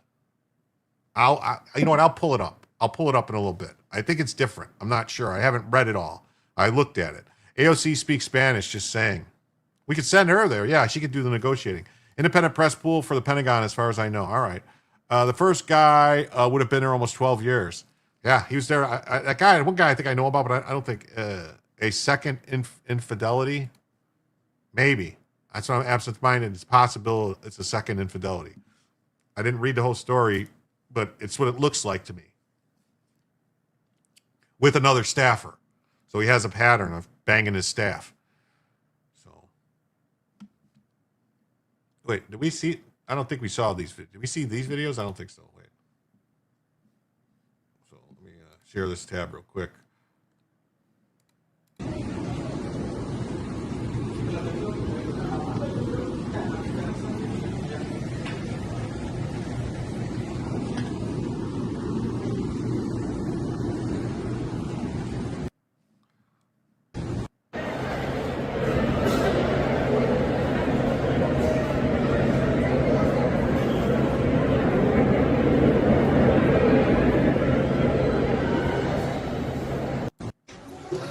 You know what? I'll pull it up. I'll pull it up in a little bit. I think it's different. I'm not sure. I haven't read it all. I looked at it. AOC speaks Spanish, just saying. We could send her there. Yeah, she could do the negotiating. Independent press pool for the Pentagon, as far as I know. All right. The first guy would have been there almost 12 years. Yeah, he was there. That guy, one guy I think I know about, but I don't think a second infidelity. Maybe. That's what I'm absent-minded. It's possible it's a second infidelity. I didn't read the whole story, but it's what it looks like to me. With another staffer. So he has a pattern of banging his staff. So, wait, did we see? I don't think we saw these. Did we see these videos? I don't think so. Wait. So let me share this tab real quick.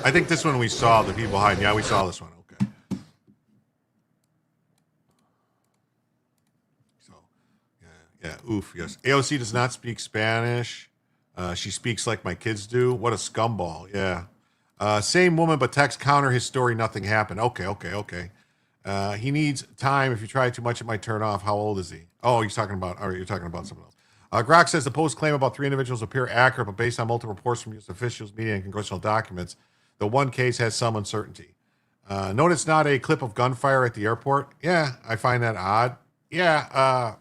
I think this one we saw, the people hiding. Yeah, we saw this one. Okay. Yeah, oof, yes. AOC does not speak Spanish. She speaks like my kids do. What a scumball. Yeah. Same woman, but text counter his story. Nothing happened. Okay. He needs time. If you try too much, it might turn off. How old is he? Oh, you're talking about someone else. Grok says the Post claim about 3 individuals appear accurate, but based on multiple reports from U.S. officials, media, and congressional documents, the one case has some uncertainty. Note it's not a clip of gunfire at the airport. Yeah, I find that odd. Yeah,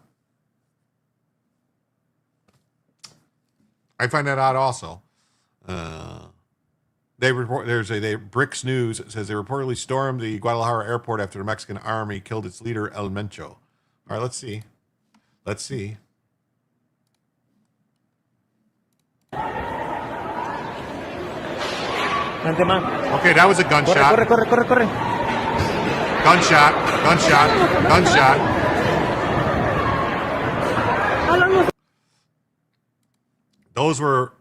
I find that odd also. They report Bricks News says they reportedly stormed the Guadalajara airport after the Mexican army killed its leader El Mencho. All right, let's see. Okay, that was a gunshot. Corre. Gunshot. Those were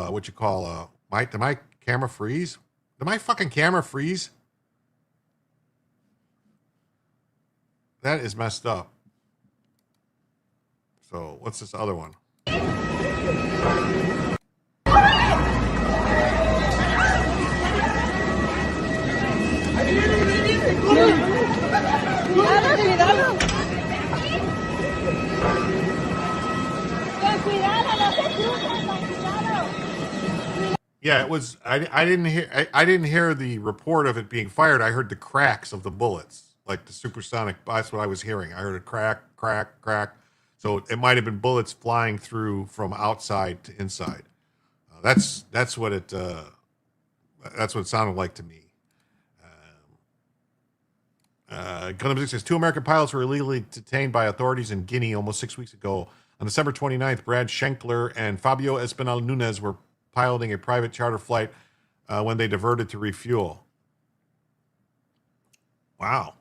what you call did my camera freeze? Did my fucking camera freeze? That is messed up. So what's this other one? Yeah, it was. I didn't hear the report of it being fired. I heard the cracks of the bullets, like the supersonic. That's what I was hearing. I heard a crack. So it might have been bullets flying through from outside to inside. That's what it sounded like to me. Gun says 2 American pilots were illegally detained by authorities in Guinea almost 6 weeks ago. On December 29th, Brad Schenkler and Fabio Espinal Nunez were piloting a private charter flight when they diverted to refuel. Wow.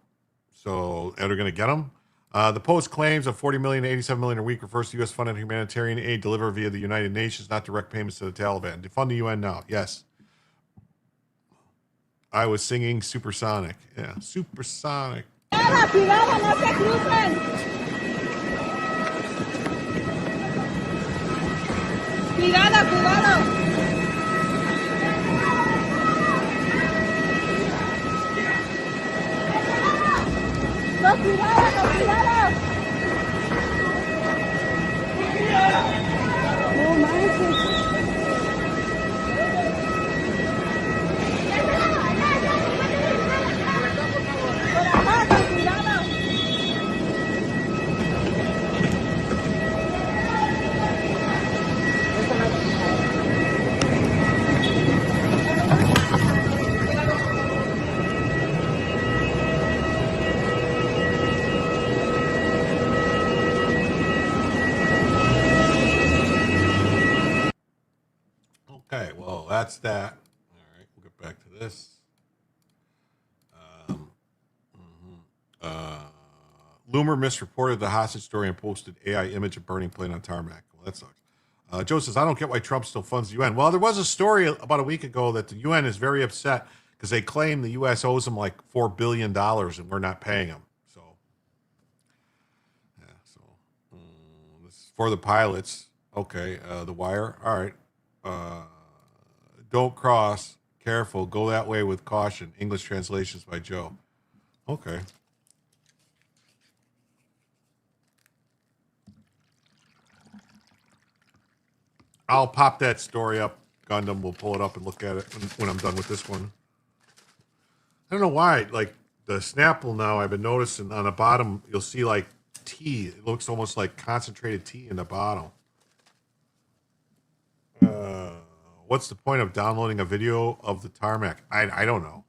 So are they going to get them? The Post claims of $40 million to $87 million a week refers to U.S.-funded humanitarian aid delivered via the United Nations, not direct payments to the Taliban. Defund the UN now. Yes. I was singing Supersonic. Yeah, Supersonic. Okay, well, that's that. All right, we'll get back to this. Loomer misreported the hostage story and posted AI image of burning plane on tarmac. Well, that sucks. Joe says, I don't get why Trump still funds the UN. Well, there was a story about a week ago that the UN is very upset because they claim the U.S. owes them like $4 billion and we're not paying them. So, yeah, this is for the pilots. Okay, the wire. All right. Don't cross. Careful. Go that way with caution. English translations by Joe. Okay. I'll pop that story up. Gundam, we'll pull it up and look at it when I'm done with this one. I don't know why. Like the Snapple now, I've been noticing on the bottom, you'll see like tea. It looks almost like concentrated tea in the bottom. What's the point of downloading a video of the tarmac? I don't know.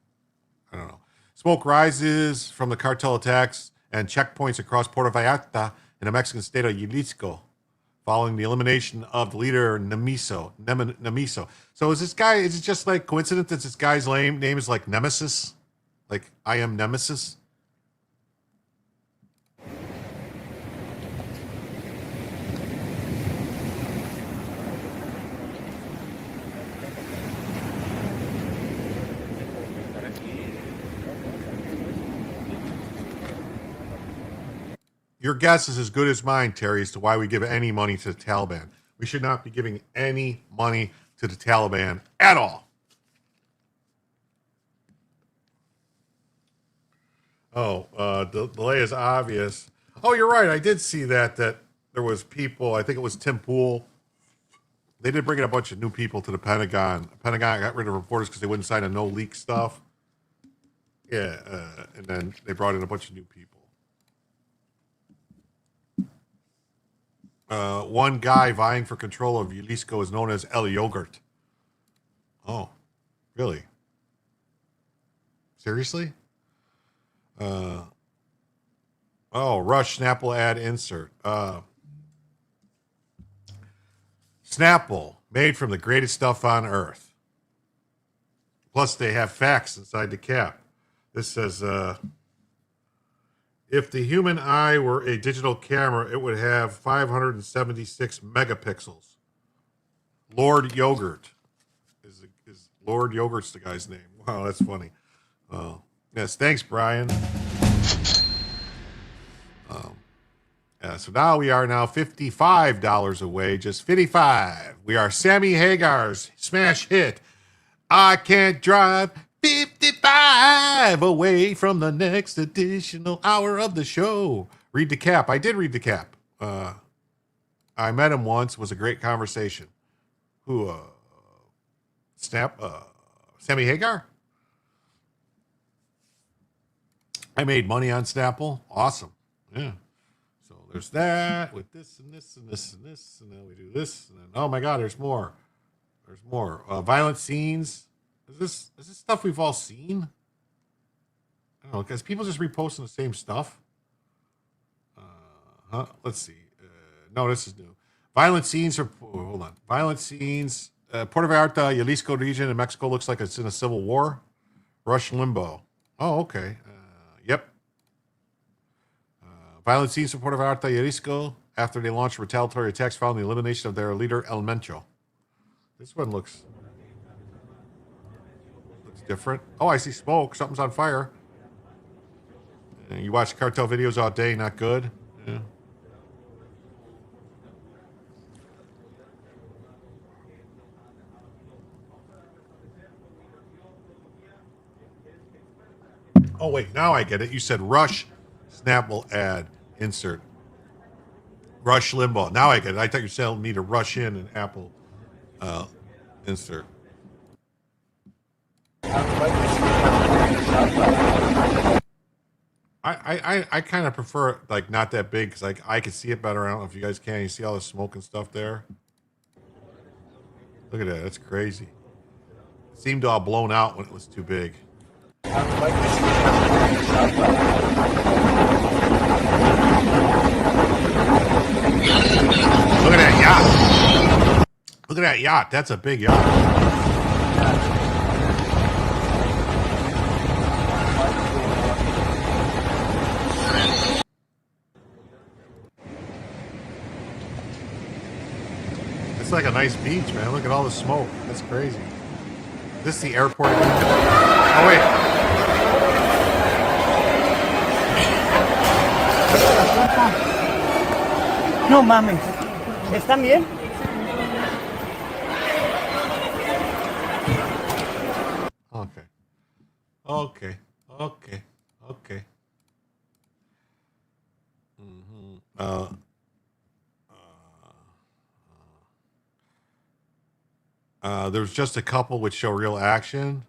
Smoke rises from the cartel attacks and checkpoints across Puerto Vallarta in the Mexican state of Jalisco, following the elimination of the leader Nemiso. So is it just like coincidence that this guy's name is like Nemesis? Like I am Nemesis? Your guess is as good as mine, Terry, as to why we give any money to the Taliban. We should not be giving any money to the Taliban at all. Oh, the delay is obvious. Oh, you're right. I did see that there was people, I think it was Tim Pool. They did bring in a bunch of new people to the Pentagon. The Pentagon got rid of reporters because they wouldn't sign a no-leak stuff. Yeah, and then they brought in a bunch of new people. One guy vying for control of Jalisco is known as El Yogurt. Oh, really? Seriously? Rush Snapple ad insert. Snapple, made from the greatest stuff on earth. Plus, they have facts inside the cap. This says, if the human eye were a digital camera, it would have 576 megapixels. Lord Yogurt. Is Lord Yogurt's the guy's name. Wow, that's funny. Yes, thanks, Brian. So now we are $55 away, just 55. We are Sammy Hagar's smash hit, I Can't Drive, 55 away from the next additional hour of the show. Read the cap. I did read the cap. I met him once. Was a great conversation. Who? Sammy Hagar? I made money on Snapple. Awesome. Yeah. So there's that with this and this and this and this. And then we do this. And then, oh my God, there's more. There's more. Violent scenes. Is this stuff we've all seen? I don't know, because people just reposting the same stuff. Let's see. No, this is new. Violent scenes hold on. Violent scenes. Puerto Vallarta, Jalisco region in Mexico looks like it's in a civil war. Rush Limbo. Oh, okay. Yep. Violent scenes from Puerto Vallarta, Jalisco after they launched retaliatory attacks following the elimination of their leader, El Mencho. This one looks different. Oh, I see smoke. Something's on fire. You watch Cartel videos all day, not good. Yeah. Oh, wait. Now I get it. You said Rush Snapple ad insert. Rush Limbaugh. Now I get it. I thought you were telling me to rush in an Apple insert. I kind of prefer it, like, not that big because I can see it better. I don't know if you guys can. You see all the smoke and stuff there? Look at that. That's crazy. It seemed all blown out when it was too big. Look at that yacht. Look at that yacht. That's a big yacht. It's like a nice beach, man. Look at all the smoke. That's crazy. Is this the airport? Oh, wait. No mames. ¿Están bien? Okay. There's just a couple which show real action.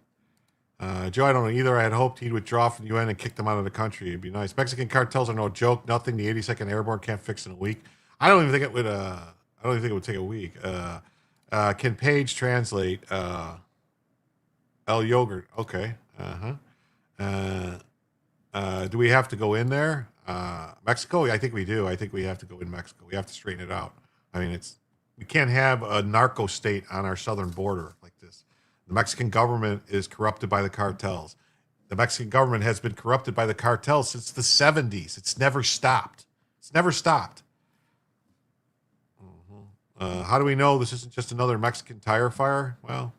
Joe, I don't know either. I had hoped he'd withdraw from the UN and kick them out of the country. It'd be nice. Mexican cartels are no joke. Nothing the 82nd Airborne can't fix in a week. I don't even think it would. I don't even think it would take a week. Can Page translate? El Yogurt. Okay. Do we have to go in there? Mexico? I think we do. I think we have to go in Mexico. We have to straighten it out. I mean, we can't have a narco state on our southern border like this. The Mexican government is corrupted by the cartels. The Mexican government has been corrupted by the cartels since the 70s. It's never stopped. How do we know this isn't just another Mexican tire fire? Well,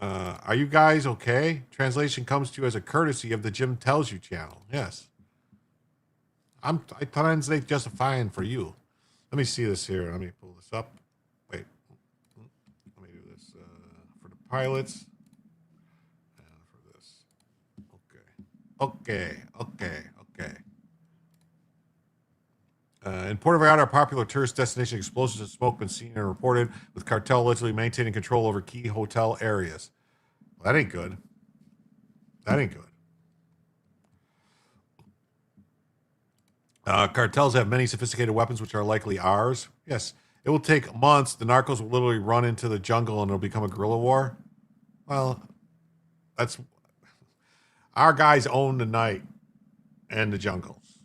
are you guys okay? Translation comes to you as a courtesy of the Jim Tells You channel. Yes. I translate just fine for you. Let me see this here. Let me pull this up. Wait. Let me do this for the pilots. And for this. Okay. In Puerto Vallarta, a popular tourist destination, explosions and smoke been seen and reported, with Cartel allegedly maintaining control over key hotel areas. Well, that ain't good. Cartels have many sophisticated weapons, which are likely ours. Yes, it will take months. The narcos will literally run into the jungle and it'll become a guerrilla war. Well, that's our guys own the night and the jungles.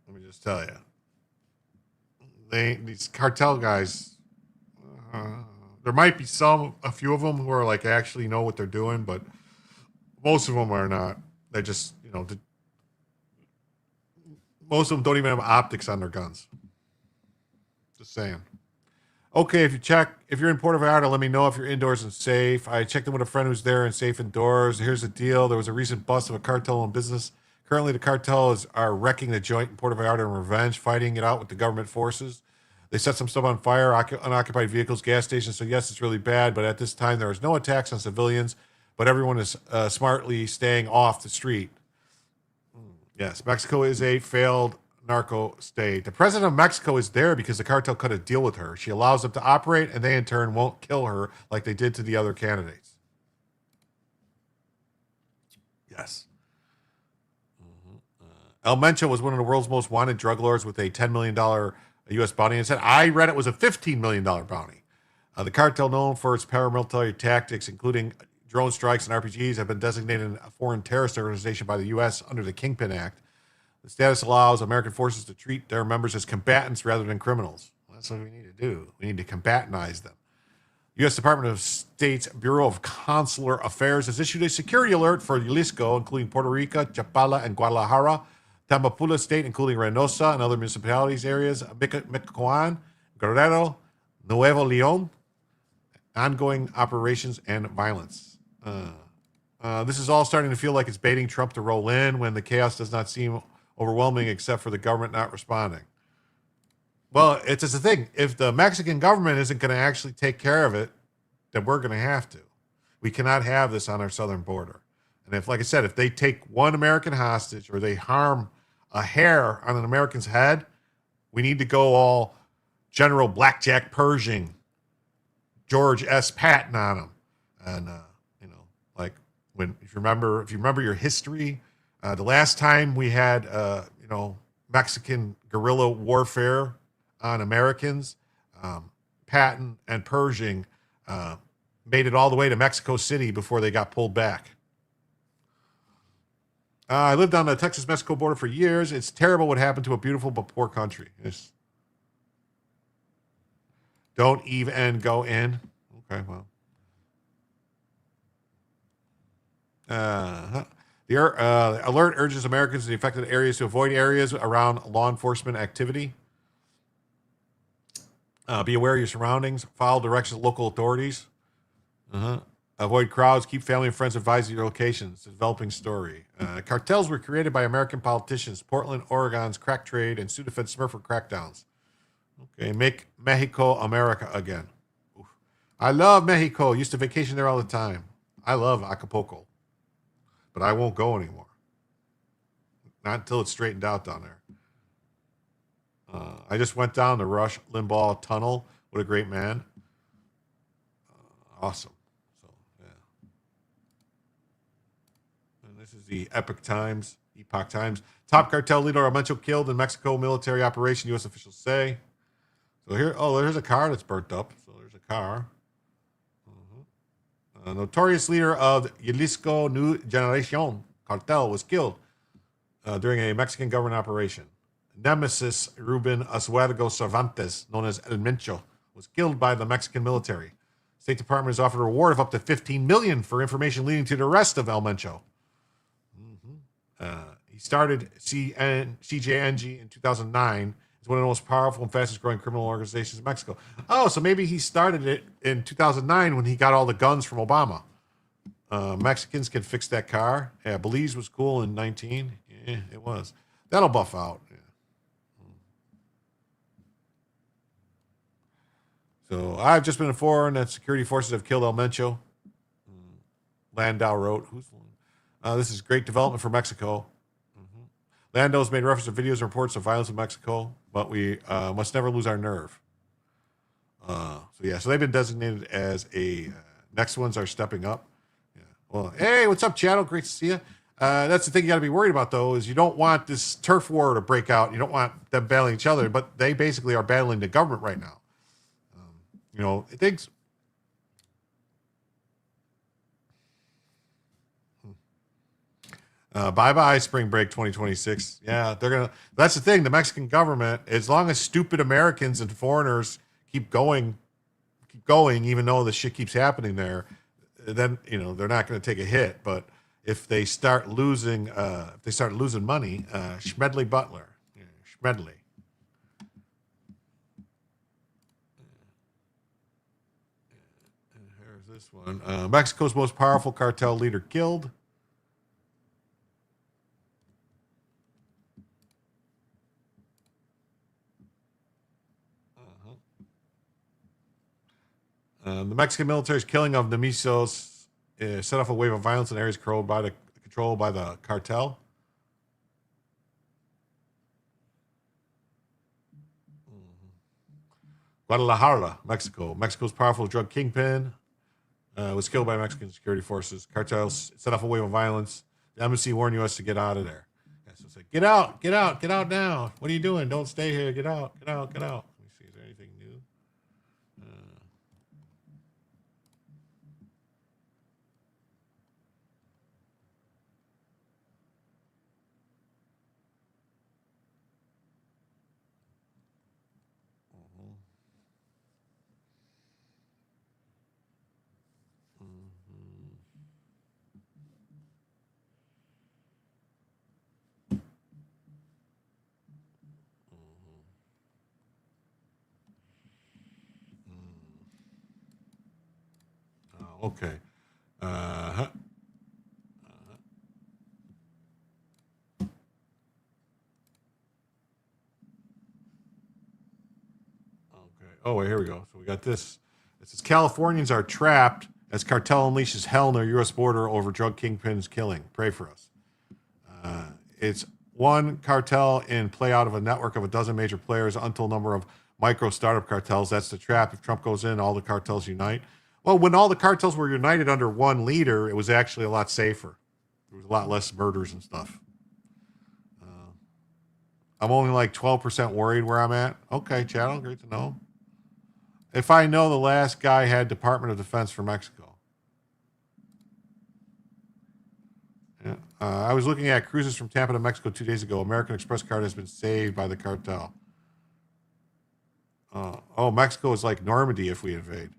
Let me just tell you, these cartel guys. There might be a few of them who are like actually know what they're doing, but most of them are not. They just, most of them don't even have optics on their guns. Just saying. Okay, if you're in Puerto Vallarta, let me know if you're indoors and safe. I checked in with a friend who's there and safe indoors. Here's the deal. There was a recent bust of a cartel in business. Currently, the cartel are wrecking the joint in Puerto Vallarta in revenge, fighting it out with the government forces. They set some stuff on fire, unoccupied vehicles, gas stations. So yes, it's really bad, but at this time, there is no attacks on civilians, but everyone is smartly staying off the street. Yes, Mexico is a failed narco state. The president of Mexico is there because the cartel cut a deal with her. She allows them to operate, and they in turn won't kill her like they did to the other candidates. Yes. El Mencho was one of the world's most wanted drug lords with a $10 million U.S. bounty. And said, I read it was a $15 million bounty. The cartel, known for its paramilitary tactics, including drone strikes and RPGs, have been designated a foreign terrorist organization by the U.S. under the Kingpin Act. The status allows American forces to treat their members as combatants rather than criminals. Well, that's what we need to do. We need to combatanize them. U.S. Department of State's Bureau of Consular Affairs has issued a security alert for Jalisco, including Puerto Rico, Chapala, and Guadalajara, Tamaulipas State, including Reynosa and other municipalities areas, Michoacan, Guerrero, Nuevo Leon, ongoing operations and violence. This is all starting to feel like it's baiting Trump to roll in when the chaos does not seem overwhelming except for the government not responding. Well, it's just the thing. If the Mexican government isn't going to actually take care of it, then we're going to have to. We cannot have this on our southern border. And if, like I said, if they take one American hostage or they harm a hair on an American's head, we need to go all General Blackjack Pershing, George S. Patton on them. And, like if you remember your history, the last time we had, Mexican guerrilla warfare on Americans, Patton and Pershing made it all the way to Mexico City before they got pulled back. I lived on the Texas-Mexico border for years. It's terrible what happened to a beautiful but poor country. Don't even go in. Okay, well. The alert urges Americans in the affected areas to avoid areas around law enforcement activity. Be aware of your surroundings. Follow directions of local authorities. Avoid crowds. Keep family and friends advised of your locations. Developing story. Cartels were created by American politicians. Portland, Oregon's crack trade and Sudafed Smurfer crackdowns. Okay, make Mexico America again. Oof. I love Mexico. Used to vacation there all the time. I love Acapulco. But I won't go anymore. Not until it's straightened out down there. I just went down the Rush Limbaugh Tunnel. What a great man. Awesome. So, yeah. And this is the Epoch Times. Top cartel leader Armencho killed in Mexico military operation, U.S. officials say. So here, there's a car that's burnt up. So there's a car. A notorious leader of Jalisco New Generation Cartel was killed during a Mexican government operation. Nemesis Ruben Azuergo Cervantes, known as El Mencho, was killed by the Mexican military. State Department has offered a reward of up to $15 million for information leading to the arrest of El Mencho. He started CJNG in 2009. It's one of the most powerful and fastest growing criminal organizations in Mexico. Oh, so maybe he started it in 2009 when he got all the guns from Obama. Mexicans can fix that car. Yeah, Belize was cool in 19. Yeah, it was. That'll buff out. Yeah. So I've just been informed that security forces have killed El Mencho. Landau wrote, this is great development for Mexico. Lando's made reference to videos and reports of violence in Mexico, but we must never lose our nerve. So they've been designated as a next ones are stepping up. Yeah. Well, hey, what's up, Channel? Great to see you. That's the thing you got to be worried about, though, is you don't want this turf war to break out. You don't want them battling each other, but they basically are battling the government right now. Things. Bye-bye spring break 2026. Yeah, that's the thing. The Mexican government, as long as stupid Americans and foreigners keep going, even though the shit keeps happening there, then, they're not going to take a hit. But if they start losing, money, Schmedley Butler, Schmedley. Here's this one. Mexico's most powerful cartel leader killed. The Mexican military's killing of Nemisos set off a wave of violence in areas controlled by the cartel. Guadalajara, Mexico. Mexico's powerful drug kingpin was killed by Mexican security forces. Cartels set off a wave of violence. The embassy warned U.S. to get out of there. Yeah, so it's like, get out now. What are you doing? Don't stay here. Get out. Let me see, is there anything new? Okay. Oh, wait, here we go. So we got this. It says Californians are trapped as cartel unleashes hell near U.S. border over drug kingpins killing. Pray for us. It's one cartel in play out of a network of a dozen major players, untold number of micro startup cartels. That's the trap. If Trump goes in, all the cartels unite. Well, when all the cartels were united under one leader, it was actually a lot safer. There was a lot less murders and stuff. I'm only like 12% worried where I'm at. Okay, Channel, great to know. If I know the last guy had Department of Defense for Mexico. Yeah. I was looking at cruises from Tampa to Mexico 2 days ago. American Express card has been saved by the cartel. Mexico is like Normandy if we invade.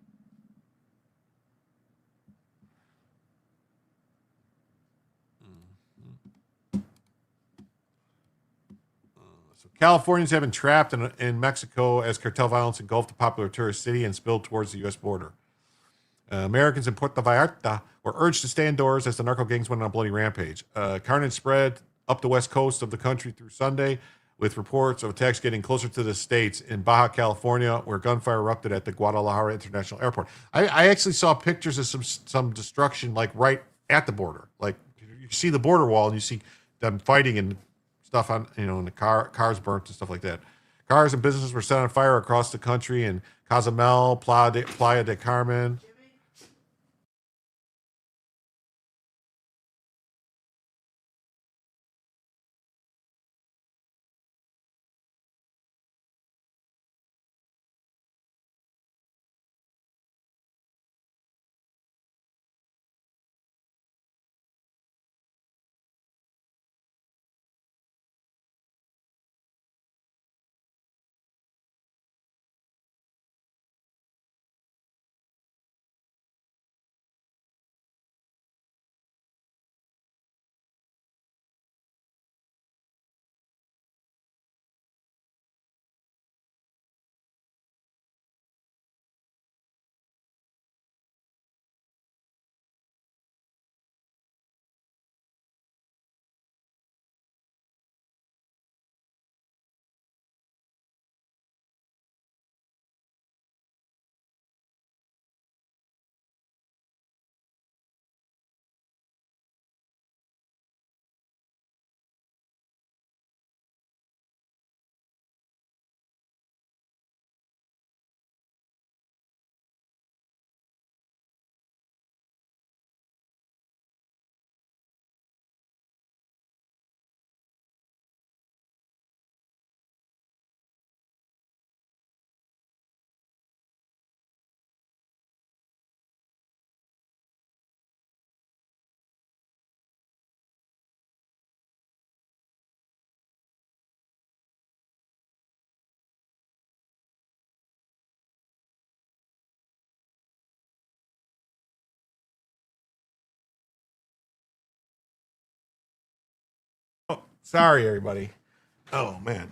Californians have been trapped in Mexico as cartel violence engulfed the popular tourist city and spilled towards the U.S. border. Americans in Puerto Vallarta were urged to stay indoors as the narco gangs went on a bloody rampage. Carnage spread up the west coast of the country through Sunday, with reports of attacks getting closer to the states. In Baja California, where gunfire erupted at the Guadalajara International Airport. I actually saw pictures of some destruction, like right at the border. Like you see the border wall and you see them fighting and stuff on, in the cars burnt and stuff like that. Cars and businesses were set on fire across the country in Cozumel, Playa de Carmen. Sorry, everybody. Oh, man.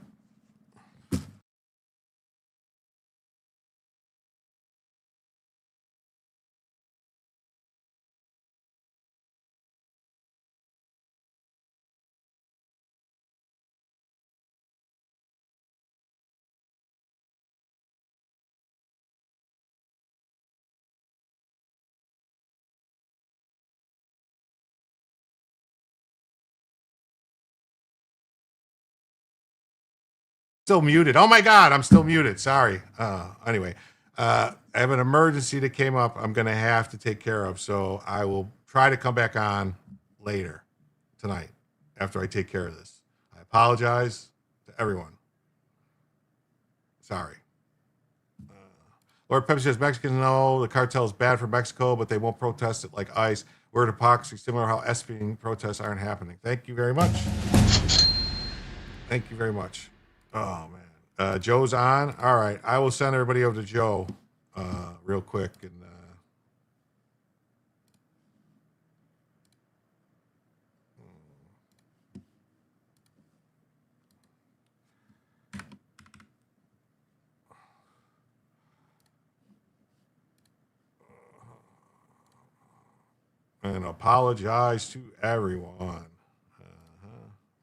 Still muted. Oh my God, I'm still muted. Sorry. Anyway, I have an emergency that came up. I'm going to have to take care of. So I will try to come back on later tonight after I take care of this. I apologize to everyone. Sorry. Lord Pepsi says Mexicans know the cartel is bad for Mexico, but they won't protest it like ICE. Word hypocrisy, similar how Esping protests aren't happening. Thank you very much. Thank you very much. Oh, man. Joe's on. All right. I will send everybody over to Joe real quick. And apologize to everyone.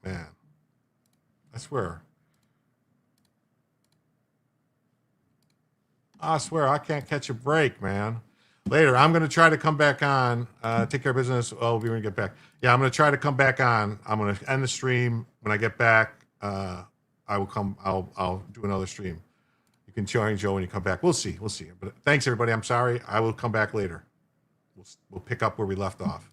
Man, I swear. I can't catch a break, man. Later, I'm going to try to come back on, take care of business. Oh, we'll be when we get back. Yeah, I'm going to try to come back on. I'm going to end the stream. When I get back, I will come. I'll do another stream. You can join Joe when you come back. We'll see. But thanks, everybody. I'm sorry. I will come back later. We'll pick up where we left off.